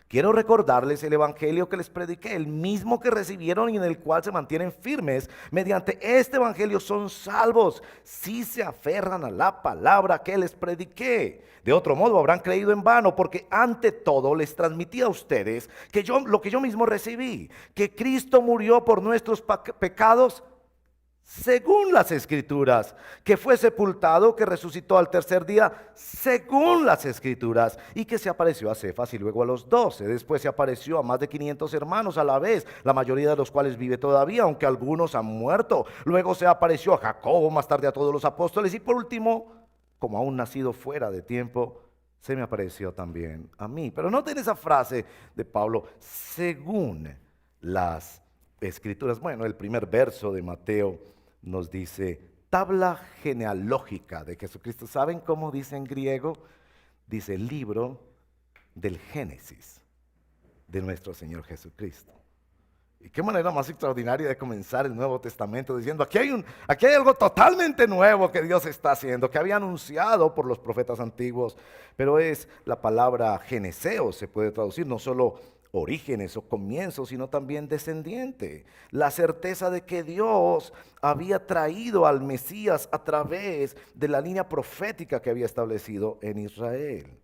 quiero recordarles el evangelio que les prediqué, el mismo que recibieron y en el cual se mantienen firmes. Mediante este evangelio son salvos si se aferran a la palabra que les prediqué. De otro modo habrán creído en vano, porque ante todo les transmití a ustedes lo que yo mismo recibí, que Cristo murió por nuestros pecados según las Escrituras, que fue sepultado, que resucitó al tercer día según las Escrituras, y que se apareció a Cefas y luego a los 12. Después se apareció a más de 500 hermanos a la vez, la mayoría de los cuales vive todavía, aunque algunos han muerto. Luego se apareció a Jacobo, más tarde a todos los apóstoles, y por último, como aún nacido fuera de tiempo, se me apareció también a mí. Pero noten esa frase de Pablo, según las Escrituras. Bueno, el primer verso de Mateo nos dice tabla genealógica de Jesucristo. ¿Saben cómo dice en griego? Dice libro del Génesis de nuestro Señor Jesucristo. Y qué manera más extraordinaria de comenzar el Nuevo Testamento diciendo aquí hay algo totalmente nuevo que Dios está haciendo, que había anunciado por los profetas antiguos, pero es la palabra geneseo, se puede traducir no solo orígenes o comienzos, sino también descendiente. La certeza de que Dios había traído al Mesías a través de la línea profética que había establecido en Israel.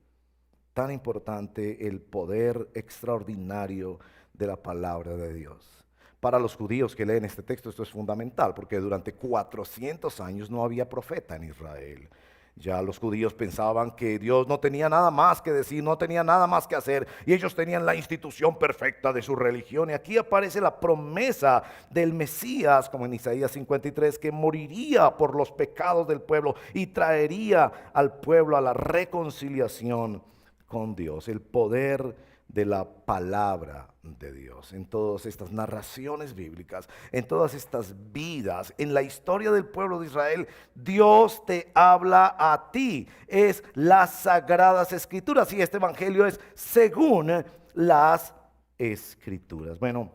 Tan importante el poder extraordinario de la palabra de Dios. Para los judíos que leen este texto esto es fundamental, porque durante 400 años no había profeta en Israel. Ya los judíos pensaban que Dios no tenía nada más que decir, no tenía nada más que hacer, y ellos tenían la institución perfecta de su religión. Y aquí aparece la promesa del Mesías, como en Isaías 53, que moriría por los pecados del pueblo y traería al pueblo a la reconciliación con Dios. El poder de la palabra de Dios, en todas estas narraciones bíblicas, en todas estas vidas, en la historia del pueblo de Israel, Dios te habla a ti. Es las sagradas Escrituras y este evangelio es según las Escrituras. Bueno,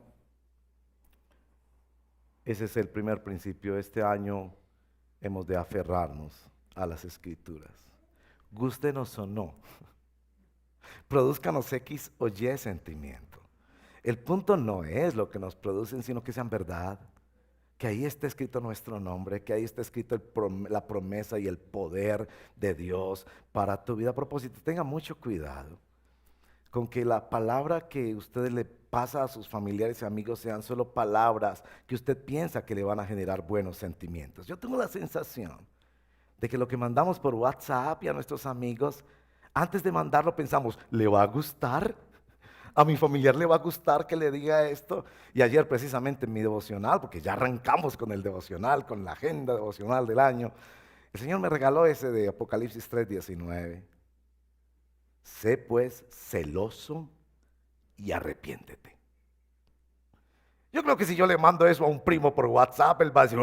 ese es el primer principio. Este año hemos de aferrarnos a las Escrituras, gústenos o no. Produzcanos X o Y sentimiento. El punto no es lo que nos producen, sino que sean verdad. Que ahí esté escrito nuestro nombre, que ahí esté escrito la promesa y el poder de Dios para tu vida. A propósito, tenga mucho cuidado con que la palabra que usted le pasa a sus familiares y amigos sean solo palabras que usted piensa que le van a generar buenos sentimientos. Yo tengo la sensación de que lo que mandamos por WhatsApp y a nuestros amigos, antes de mandarlo pensamos, ¿le va a gustar? ¿A mi familiar le va a gustar que le diga esto? Y ayer precisamente en mi devocional, porque ya arrancamos con el devocional, con la agenda devocional del año, el Señor me regaló ese de Apocalipsis 3:19. Sé pues celoso y arrepiéntete. Yo creo que si yo le mando eso a un primo por WhatsApp, él va a decir,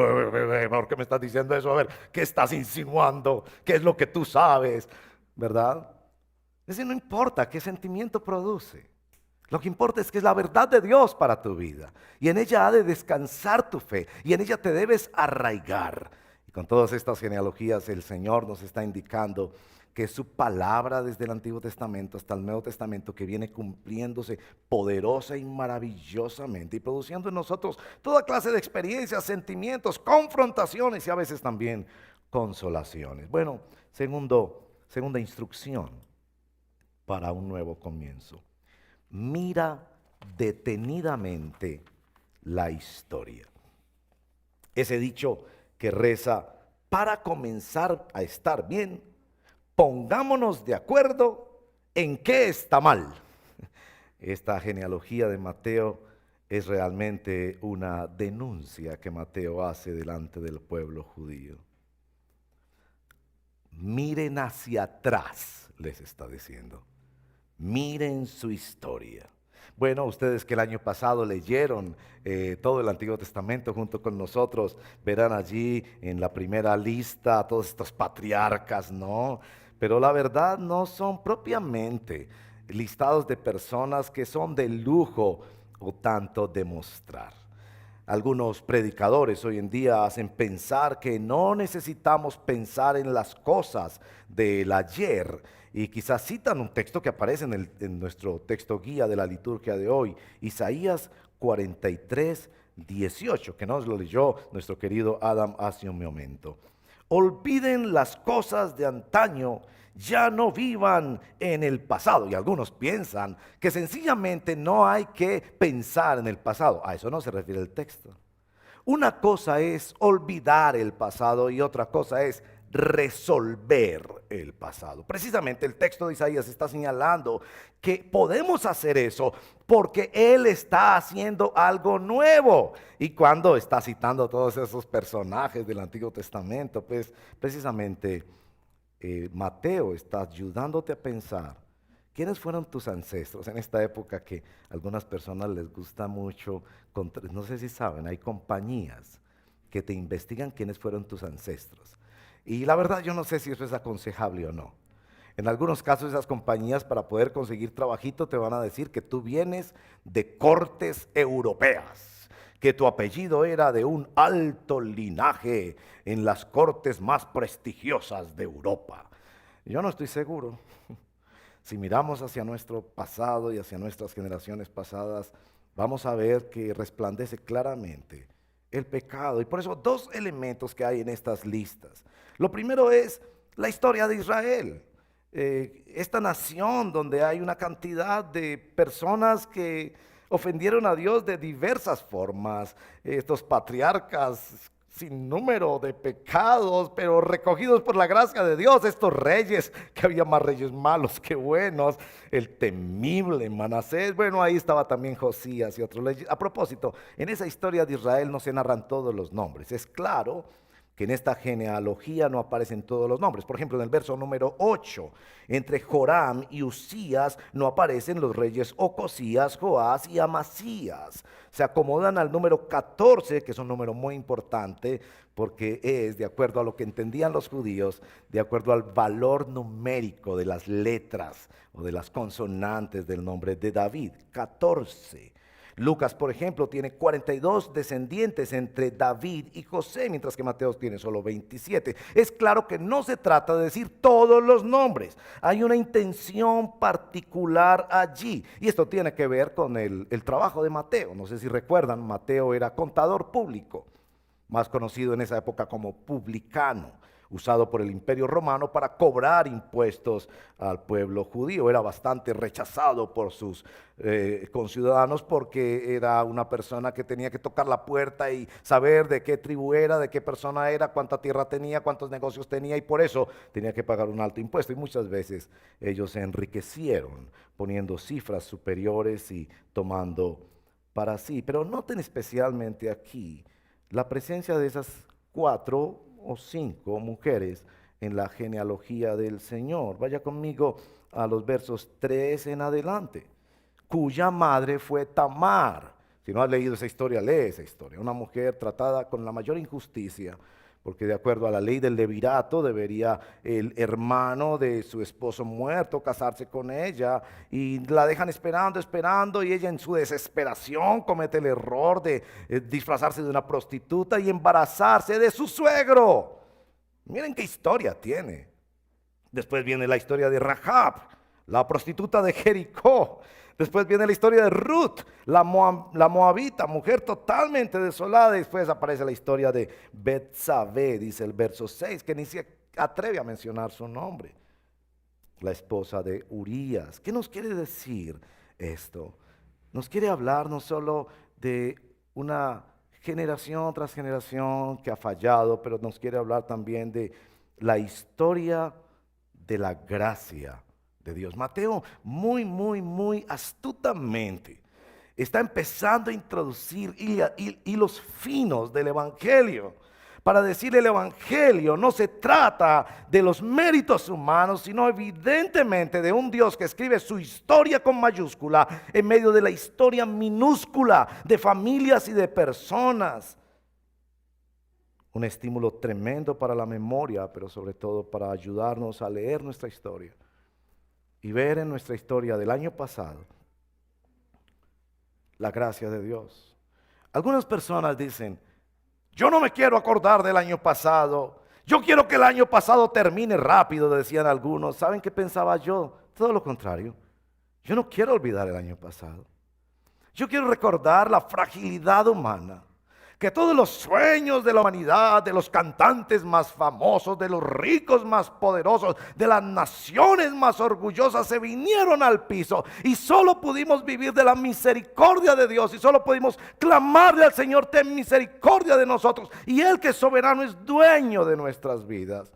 ¿por qué me estás diciendo eso? A ver, ¿qué estás insinuando? ¿Qué es lo que tú sabes? ¿Verdad? Es decir, no importa qué sentimiento produce. Lo que importa es que es la verdad de Dios para tu vida. Y en ella ha de descansar tu fe. Y en ella te debes arraigar. Y con todas estas genealogías el Señor nos está indicando que es su palabra desde el Antiguo Testamento hasta el Nuevo Testamento que viene cumpliéndose poderosa y maravillosamente y produciendo en nosotros toda clase de experiencias, sentimientos, confrontaciones y a veces también consolaciones. Bueno, segunda instrucción para un nuevo comienzo. Mira detenidamente la historia. Ese dicho que reza: para comenzar a estar bien, pongámonos de acuerdo en qué está mal. Esta genealogía de Mateo es realmente una denuncia que Mateo hace delante del pueblo judío. Miren hacia atrás, les está diciendo. Miren su historia. Bueno, ustedes que el año pasado leyeron todo el Antiguo Testamento junto con nosotros, verán allí en la primera lista a todos estos patriarcas, ¿no? Pero la verdad no son propiamente listados de personas que son de lujo o tanto demostrar. Algunos predicadores hoy en día hacen pensar que no necesitamos pensar en las cosas del ayer, y quizás citan un texto que aparece en nuestro texto guía de la liturgia de hoy, Isaías 43, 18, que nos lo leyó nuestro querido Adam hace un momento. Olviden las cosas de antaño, ya no vivan en el pasado. Y algunos piensan que sencillamente no hay que pensar en el pasado. A eso no se refiere el texto. Una cosa es olvidar el pasado y otra cosa es resolver el pasado. Precisamente el texto de Isaías está señalando que podemos hacer eso porque Él está haciendo algo nuevo. Y cuando está citando a todos esos personajes del Antiguo Testamento, pues precisamente Mateo está ayudándote a pensar quiénes fueron tus ancestros en esta época que a algunas personas les gusta mucho. No sé si saben, hay compañías que te investigan quiénes fueron tus ancestros. Y la verdad yo no sé si eso es aconsejable o no. En algunos casos esas compañías, para poder conseguir trabajito, te van a decir que tú vienes de cortes europeas, que tu apellido era de un alto linaje en las cortes más prestigiosas de Europa. Yo no estoy seguro. Si miramos hacia nuestro pasado y hacia nuestras generaciones pasadas, vamos a ver que resplandece claramente el pecado. Y por eso dos elementos que hay en estas listas. Lo primero es la historia de Israel. Esta nación donde hay una cantidad de personas que ofendieron a Dios de diversas formas. Estos patriarcas sin número de pecados, pero recogidos por la gracia de Dios. Estos reyes, que había más reyes malos que buenos. El temible Manasés. Bueno, ahí estaba también Josías y otros reyes. A propósito, en esa historia de Israel no se narran todos los nombres. Es claro que en esta genealogía no aparecen todos los nombres. Por ejemplo, en el verso número 8, entre Joram y Usías no aparecen los reyes Ocosías, Joás y Amasías. Se acomodan al número 14, que es un número muy importante, porque es, de acuerdo a lo que entendían los judíos, de acuerdo al valor numérico de las letras o de las consonantes del nombre de David, 14. Lucas, por ejemplo, tiene 42 descendientes entre David y José, mientras que Mateo tiene solo 27. Es claro que no se trata de decir todos los nombres. Hay una intención particular allí. Y esto tiene que ver con el trabajo de Mateo. No sé si recuerdan, Mateo era contador público, más conocido en esa época como publicano, usado por el Imperio Romano para cobrar impuestos al pueblo judío. Era bastante rechazado por sus conciudadanos porque era una persona que tenía que tocar la puerta y saber de qué tribu era, de qué persona era, cuánta tierra tenía, cuántos negocios tenía, y por eso tenía que pagar un alto impuesto. Y muchas veces ellos se enriquecieron poniendo cifras superiores y tomando para sí. Pero noten especialmente aquí la presencia de esas 4 o 5 mujeres en la genealogía del Señor. Vaya conmigo a los versos 3 en adelante. Cuya madre fue Tamar. Si no has leído esa historia, lee esa historia. Una mujer tratada con la mayor injusticia, porque de acuerdo a la ley del levirato debería el hermano de su esposo muerto casarse con ella, y la dejan esperando, y ella en su desesperación comete el error de disfrazarse de una prostituta y embarazarse de su suegro. Miren qué historia tiene. Después viene la historia de Rahab, la prostituta de Jericó. Después viene la historia de Ruth, la moabita, mujer totalmente desolada. Y después aparece la historia de Betsabé, dice el verso 6, que ni se atreve a mencionar su nombre. La esposa de Urías. ¿Qué nos quiere decir esto? Nos quiere hablar no solo de una generación tras generación que ha fallado, pero nos quiere hablar también de la historia de la gracia de Dios. Mateo muy astutamente está empezando a introducir hilos finos del Evangelio, para decir el Evangelio no se trata de los méritos humanos, sino evidentemente de un Dios que escribe su historia con mayúscula en medio de la historia minúscula de familias y de personas. Un estímulo tremendo para la memoria, pero sobre todo para ayudarnos a leer nuestra historia y ver en nuestra historia del año pasado la gracia de Dios. Algunas personas dicen: yo no me quiero acordar del año pasado, yo quiero que el año pasado termine rápido, decían algunos. ¿Saben qué pensaba yo? Todo lo contrario. Yo no quiero olvidar el año pasado. Yo quiero recordar la fragilidad humana, que todos los sueños de la humanidad, de los cantantes más famosos, de los ricos más poderosos, de las naciones más orgullosas, se vinieron al piso y solo pudimos vivir de la misericordia de Dios y solo pudimos clamarle al Señor: ten misericordia de nosotros. Y Él, que es soberano, es dueño de nuestras vidas.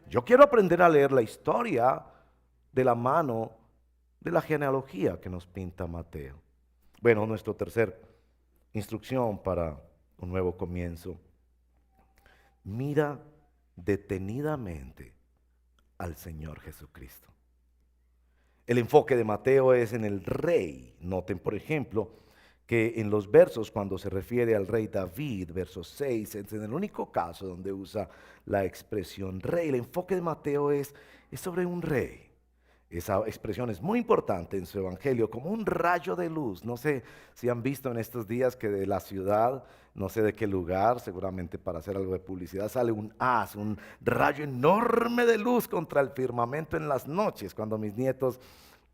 Yo quiero aprender a leer la historia de la mano de la genealogía que nos pinta Mateo. Bueno, nuestra tercera instrucción para un nuevo comienzo: mira detenidamente al Señor Jesucristo. El enfoque de Mateo es en el rey. Noten, por ejemplo, que en los versos, cuando se refiere al rey David, verso 6, es en el único caso donde usa la expresión rey. El enfoque de Mateo es sobre un rey. Esa expresión es muy importante en su evangelio, como un rayo de luz. No sé si han visto en estos días que de la ciudad, no sé de qué lugar, seguramente para hacer algo de publicidad, sale un haz, un rayo enorme de luz contra el firmamento en las noches. Cuando mis nietos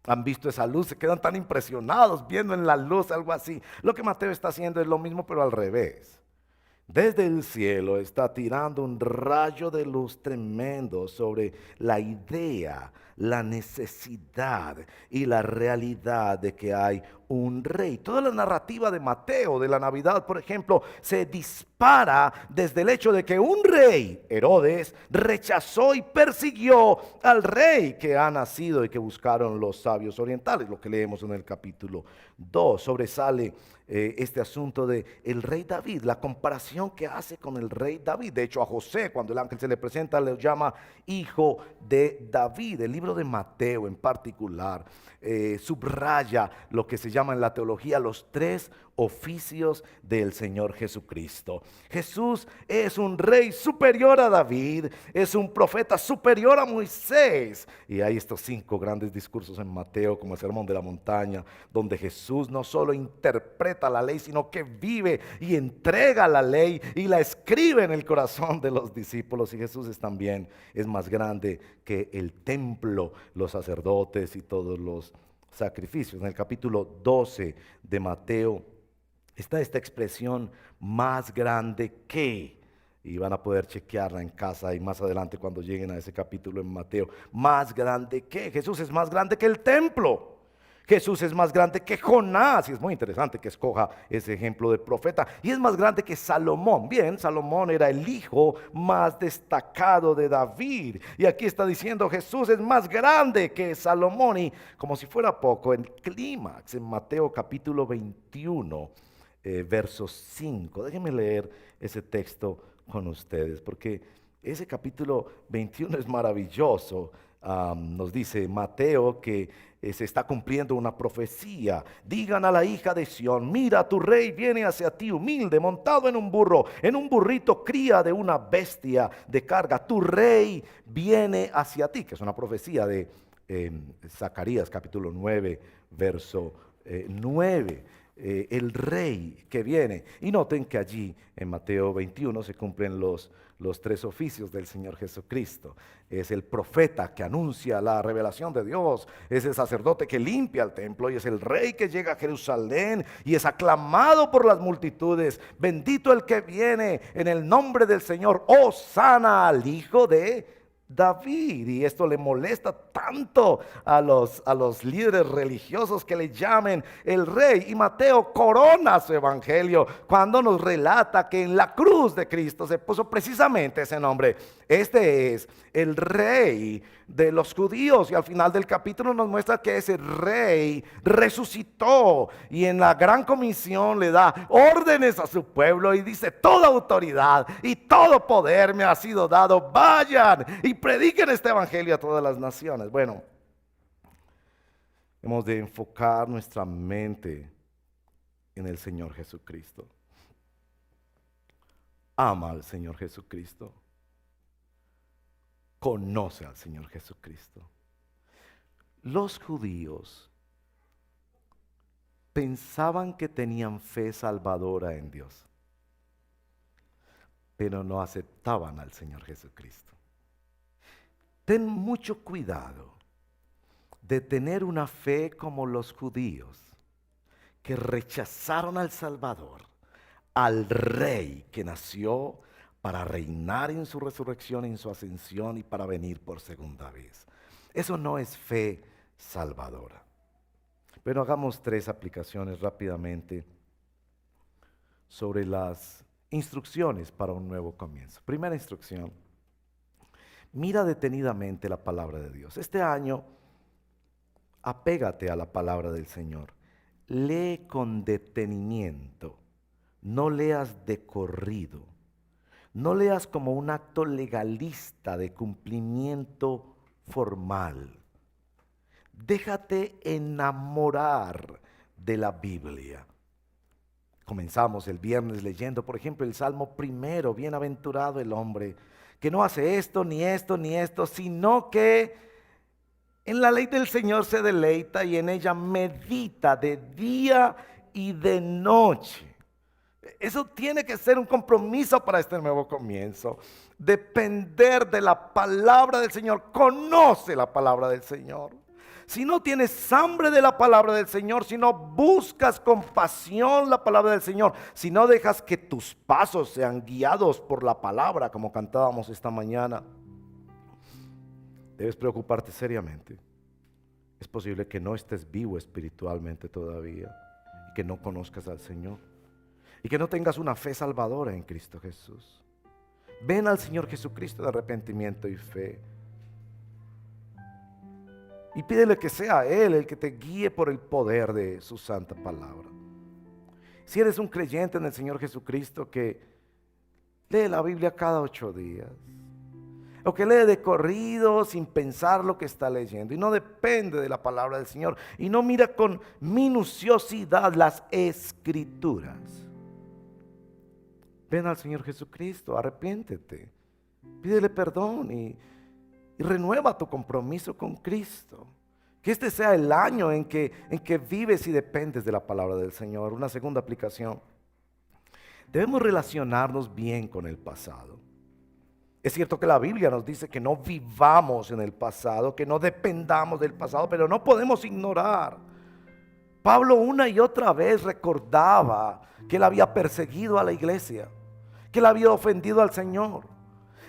han visto esa luz, se quedan tan impresionados viendo en la luz algo así. Lo que Mateo está haciendo es lo mismo, pero al revés. Desde el cielo está tirando un rayo de luz tremendo sobre la idea, la necesidad y la realidad de que hay un rey. Toda la narrativa de Mateo de la Navidad, por ejemplo, se dispara desde el hecho de que un rey, Herodes, rechazó y persiguió al rey que ha nacido y que buscaron los sabios orientales. Lo que leemos en el capítulo 2 sobresale este asunto de el rey David, la comparación que hace con el rey David. De hecho, a José, cuando el ángel se le presenta, le llama hijo de David. El libro de Mateo en particular subraya lo que se llama en la teología los tres oficios del Señor Jesucristo. Jesús es un rey superior a David, es un profeta superior a Moisés. Y hay estos 5 grandes discursos en Mateo, como el Sermón de la Montaña, donde Jesús no solo interpreta la ley, sino que vive y entrega la ley y la escribe en el corazón de los discípulos. Y Jesús es más grande que el templo, los sacerdotes y todos los sacrificios. En el capítulo 12 de Mateo está esta expresión: más grande que, y van a poder chequearla en casa y más adelante cuando lleguen a ese capítulo en Mateo. Más grande que, Jesús es más grande que el templo. Jesús es más grande que Jonás, y es muy interesante que escoja ese ejemplo de profeta. Y es más grande que Salomón. Bien, Salomón era el hijo más destacado de David. Y aquí está diciendo: Jesús es más grande que Salomón. Y como si fuera poco, el clímax en Mateo capítulo 21, verso 5. Déjenme leer ese texto con ustedes, porque ese capítulo 21 es maravilloso. Nos dice Mateo que se está cumpliendo una profecía. Digan a la hija de Sión: mira, tu rey viene hacia ti humilde, montado en un burro, en un burrito cría de una bestia de carga. Tu rey viene hacia ti, que es una profecía de Zacarías capítulo 9, verso 9. El rey que viene. Y noten que allí en Mateo 21 se cumplen los 3 oficios del Señor Jesucristo. Es el profeta que anuncia la revelación de Dios, es el sacerdote que limpia el templo, y es el rey que llega a Jerusalén y es aclamado por las multitudes: bendito el que viene en el nombre del Señor, hosana al hijo de David, y esto le molesta tanto a los líderes religiosos que le llamen el rey. Y Mateo corona su evangelio cuando nos relata que en la cruz de Cristo se puso precisamente ese nombre. Este es el rey de los judíos, y al final del capítulo nos muestra que ese rey resucitó y en la gran comisión le da órdenes a su pueblo y dice: toda autoridad y todo poder me ha sido dado, vayan y prediquen este evangelio a todas las naciones. Bueno, hemos de enfocar nuestra mente en el Señor Jesucristo. Ama al Señor Jesucristo. Conoce al Señor Jesucristo. Los judíos pensaban que tenían fe salvadora en Dios, pero no aceptaban al Señor Jesucristo. Ten mucho cuidado de tener una fe como los judíos, que rechazaron al Salvador, al Rey que nació para reinar en su resurrección, en su ascensión y para venir por segunda vez. Eso no es fe salvadora. Pero hagamos 3 aplicaciones rápidamente sobre las instrucciones para un nuevo comienzo. Primera instrucción: mira detenidamente la palabra de Dios. Este año, apégate a la palabra del Señor. Lee con detenimiento. No leas de corrido. No leas como un acto legalista de cumplimiento formal. Déjate enamorar de la Biblia. Comenzamos el viernes leyendo, por ejemplo, el Salmo 1: bienaventurado el hombre que no hace esto, ni esto, ni esto, sino que en la ley del Señor se deleita y en ella medita de día y de noche. Eso tiene que ser un compromiso para este nuevo comienzo. Depender de la palabra del Señor. Conoce la palabra del Señor. Si no tienes hambre de la palabra del Señor, si no buscas con pasión la palabra del Señor, si no dejas que tus pasos sean guiados por la palabra, como cantábamos esta mañana, debes preocuparte seriamente. Es posible que no estés vivo espiritualmente todavía y que no conozcas al Señor y que no tengas una fe salvadora en Cristo Jesús. Ven al Señor Jesucristo de arrepentimiento y fe y pídele que sea Él el que te guíe por el poder de su santa palabra. Si eres un creyente en el Señor Jesucristo que lee la Biblia cada 8 días, o que lee de corrido sin pensar lo que está leyendo y no depende de la palabra del Señor y no mira con minuciosidad las escrituras, ven al Señor Jesucristo, arrepiéntete, pídele perdón y renueva tu compromiso con Cristo. Que este sea el año en que vives y dependes de la palabra del Señor. Una segunda aplicación: debemos relacionarnos bien con el pasado. Es cierto que la Biblia nos dice que no vivamos en el pasado, que no dependamos del pasado, pero no podemos ignorar. Pablo una y otra vez recordaba que él había perseguido a la iglesia, que él había ofendido al Señor.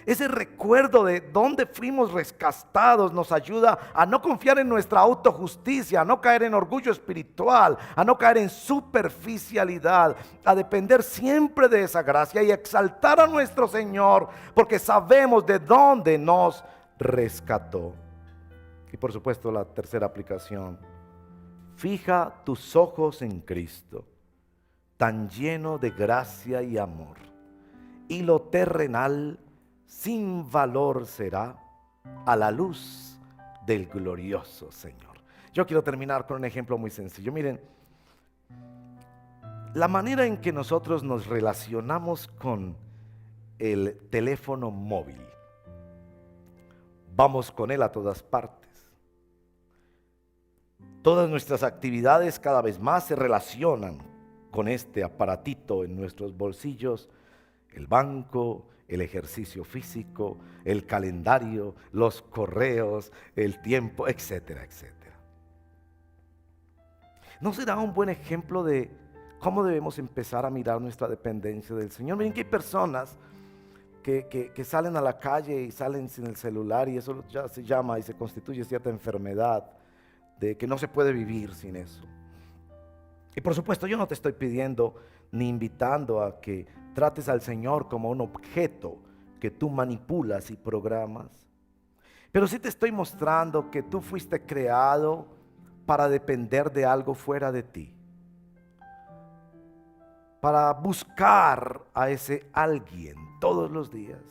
Ese recuerdo de dónde fuimos rescatados nos ayuda a no confiar en nuestra autojusticia, a no caer en orgullo espiritual, a no caer en superficialidad, a depender siempre de esa gracia y exaltar a nuestro Señor, porque sabemos de dónde nos rescató. Y por supuesto, la tercera aplicación: fija tus ojos en Cristo, tan lleno de gracia y amor, y lo terrenal sin valor será a la luz del glorioso Señor. Yo quiero terminar con un ejemplo muy sencillo. Miren, la manera en que nosotros nos relacionamos con el teléfono móvil, vamos con él a todas partes. Todas nuestras actividades cada vez más se relacionan con este aparatito en nuestros bolsillos: el banco, el ejercicio físico, el calendario, los correos, el tiempo, etcétera, etcétera. ¿No será un buen ejemplo de cómo debemos empezar a mirar nuestra dependencia del Señor? Miren que hay personas que salen a la calle y salen sin el celular, y eso ya se llama y se constituye cierta enfermedad de que no se puede vivir sin eso. Y por supuesto yo no te estoy pidiendo ni invitando a que trates al Señor como un objeto que tú manipulas y programas, pero sí te estoy mostrando que tú fuiste creado para depender de algo fuera de ti, para buscar a ese alguien todos los días,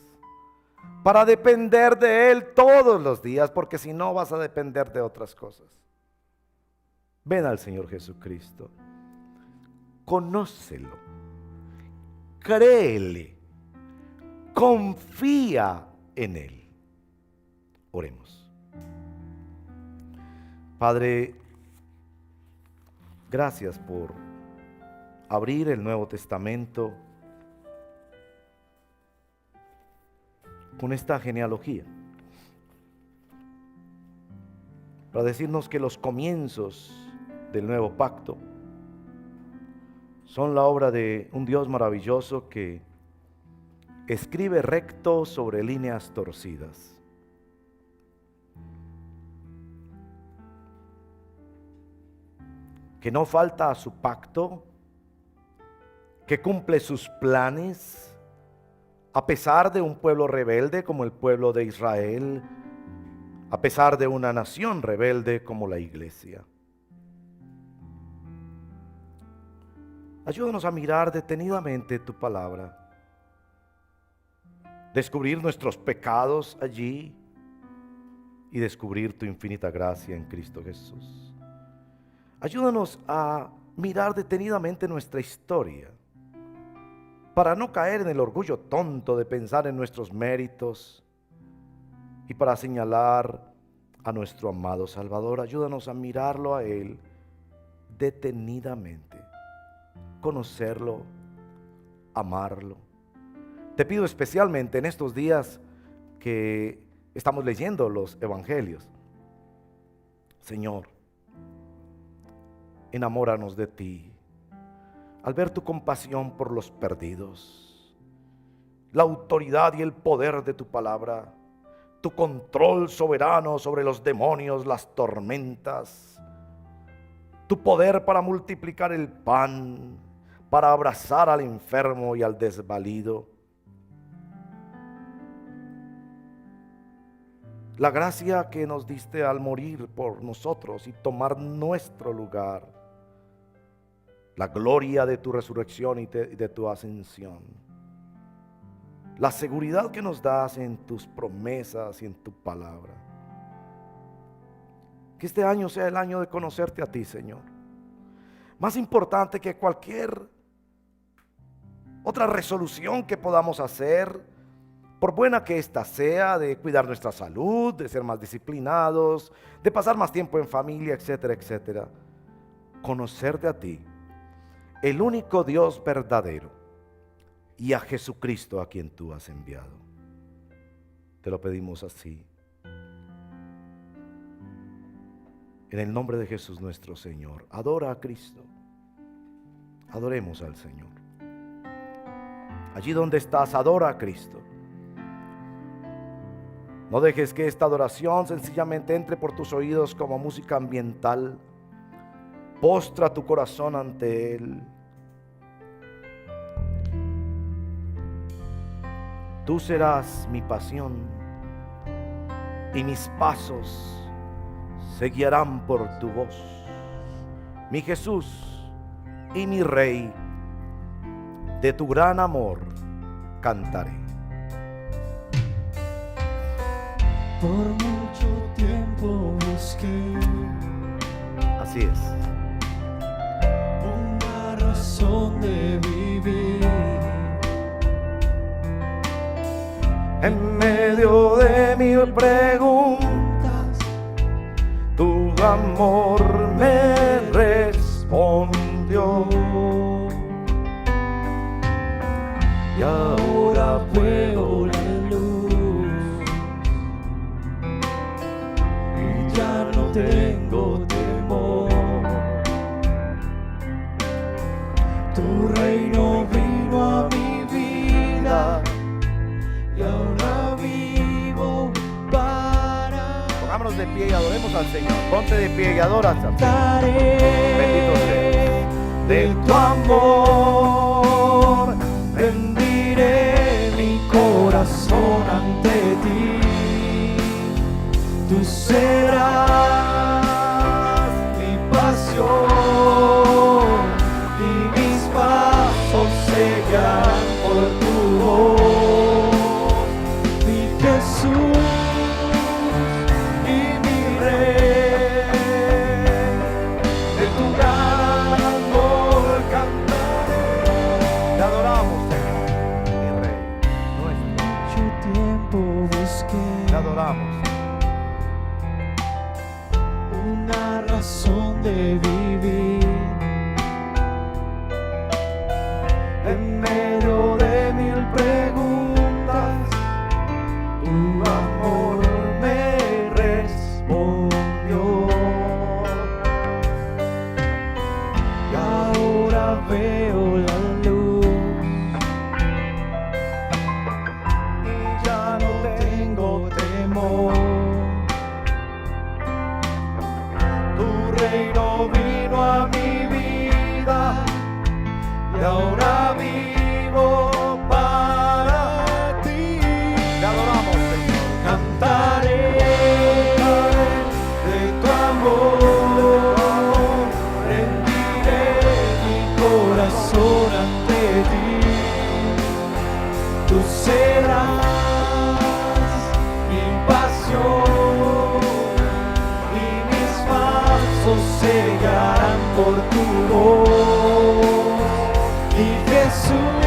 para depender de Él todos los días, porque si no vas a depender de otras cosas. Ven al Señor Jesucristo, conócelo, créele, confía en Él. Oremos. Padre, gracias por abrir el Nuevo Testamento con esta genealogía, para decirnos que los comienzos del nuevo pacto son la obra de un Dios maravilloso que escribe recto sobre líneas torcidas. Que no falta a su pacto, que cumple sus planes, a pesar de un pueblo rebelde como el pueblo de Israel, a pesar de una nación rebelde como la iglesia. Ayúdanos a mirar detenidamente tu palabra, descubrir nuestros pecados allí y descubrir tu infinita gracia en Cristo Jesús. Ayúdanos a mirar detenidamente nuestra historia, para no caer en el orgullo tonto de pensar en nuestros méritos y para señalar a nuestro amado Salvador. Ayúdanos a mirarlo a Él detenidamente, conocerlo, amarlo. Te pido especialmente en estos días que estamos leyendo los evangelios, Señor, enamóranos de ti al ver tu compasión por los perdidos, la autoridad y el poder de tu palabra, tu control soberano sobre los demonios, las tormentas, tu poder para multiplicar el pan, para abrazar al enfermo y al desvalido. La gracia que nos diste al morir por nosotros y tomar nuestro lugar. La gloria de tu resurrección y de tu ascensión. La seguridad que nos das en tus promesas y en tu palabra. Que este año sea el año de conocerte a ti, Señor. Más importante que cualquier otra resolución que podamos hacer, por buena que ésta sea, de cuidar nuestra salud, de ser más disciplinados, de pasar más tiempo en familia, etcétera, etcétera. Conocerte a ti, el único Dios verdadero, y a Jesucristo a quien tú has enviado. Te lo pedimos así, en el nombre de Jesús nuestro Señor. Adora a Cristo, adoremos al Señor. Allí donde estás, adora a Cristo. No dejes que esta adoración sencillamente entre por tus oídos como música ambiental. Postra tu corazón ante Él. Tú serás mi pasión y mis pasos se guiarán por tu voz. Mi Jesús y mi Rey, de tu gran amor cantaré.
Por mucho tiempo busqué,
así es,
una razón de vivir.
En medio de mil preguntas, tu amor me respondió.
Y ahora veo la luz y ya no tengo temor. Tu reino vino a mi vida
pongámonos de pie y adoremos al Señor. Ponte de pie y adora al Señor.
Cantaré
Bendito seas.
de tu amor, rendiré mi corazón ante ti. Tú serás mi pasión y mis pasos se guiarán por tu voz, mi Jesús y mi Rey. De tu gran amor cantaré.
Te adoramos, Señor, mi Rey, nuestro.
Mucho tiempo busqué
Te adoramos.
una razón de vivir en medio de mil preguntas. Tu amor me respondió y ahora veo la luz y ya no tengo temor. Tu reino vino a mi vida y ahora vivo para ti.
Te adoramos, Señor.
Cantaré de tu amor, rendiré mi corazón ante ti. Tú serás mi pasión y mis pasos se guiarán por tu voz, mi Jesús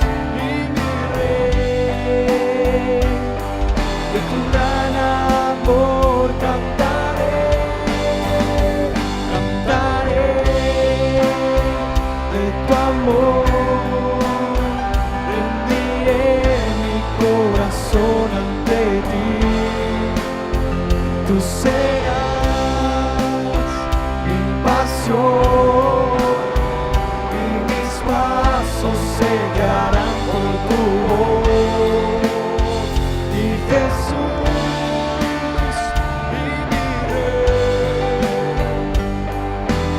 y mi Rey. De tu gran amor cantaré, cantaré de tu amor, rendiré mi corazón ante ti. Tú serás mi pasión y mis pasos se guiarán por tu voz, mi Jesús y mi Rey.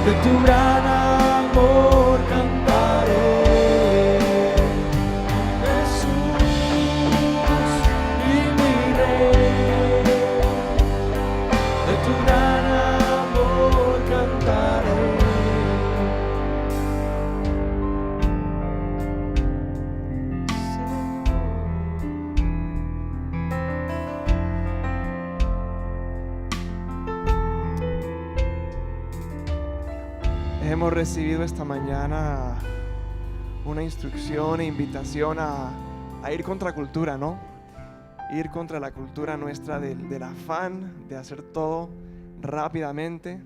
De tu gran amor cantaré, Jesús y mi Rey. De tu gran amor cantaré.
Hemos recibido esta mañana una instrucción e invitación a ir contra cultura, ¿no? Ir contra la cultura nuestra del afán de hacer todo rápidamente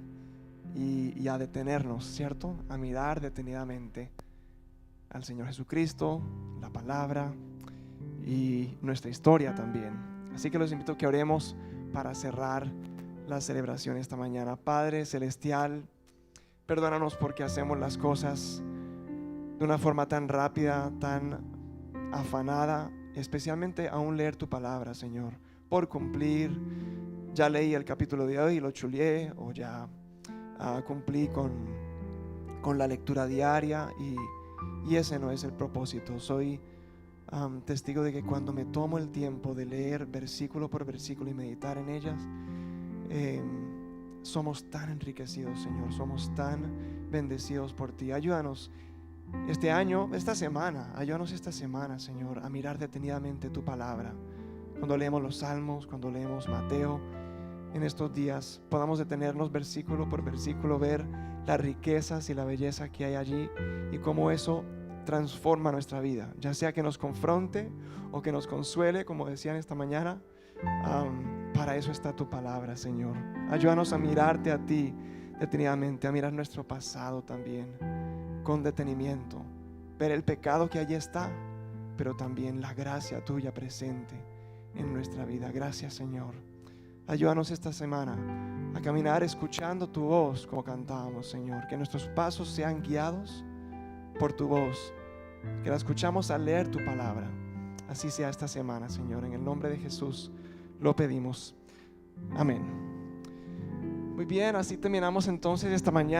y a detenernos, ¿cierto? A mirar detenidamente al Señor Jesucristo, la palabra y nuestra historia también. Así que los invito a que oremos para cerrar la celebración esta mañana. Padre Celestial, perdónanos porque hacemos las cosas de una forma tan rápida, tan afanada, especialmente aún leer tu palabra, Señor, por cumplir. Ya leí el capítulo de hoy y lo chuleé, o ya cumplí con la lectura diaria y ese no es el propósito. Soy testigo de que cuando me tomo el tiempo de leer versículo por versículo y meditar en ellas, somos tan enriquecidos, Señor, somos tan bendecidos por ti. Ayúdanos ayúdanos esta semana, Señor, a mirar detenidamente tu palabra. Cuando leemos los Salmos, cuando leemos Mateo, en estos días podamos detenernos versículo por versículo, ver las riquezas y la belleza que hay allí y cómo eso transforma nuestra vida, ya sea que nos confronte o que nos consuele, como decían esta mañana. Para eso está tu palabra, Señor. Ayúdanos a mirarte a ti detenidamente, a mirar nuestro pasado también con detenimiento, ver el pecado que allí está, pero también la gracia tuya presente en nuestra vida. Gracias, Señor. Ayúdanos esta semana a caminar escuchando tu voz como cantábamos, Señor. Que nuestros pasos sean guiados por tu voz, que la escuchamos al leer tu palabra. Así sea esta semana, Señor. En el nombre de Jesús lo pedimos. Amén. Muy bien, así terminamos entonces esta mañana.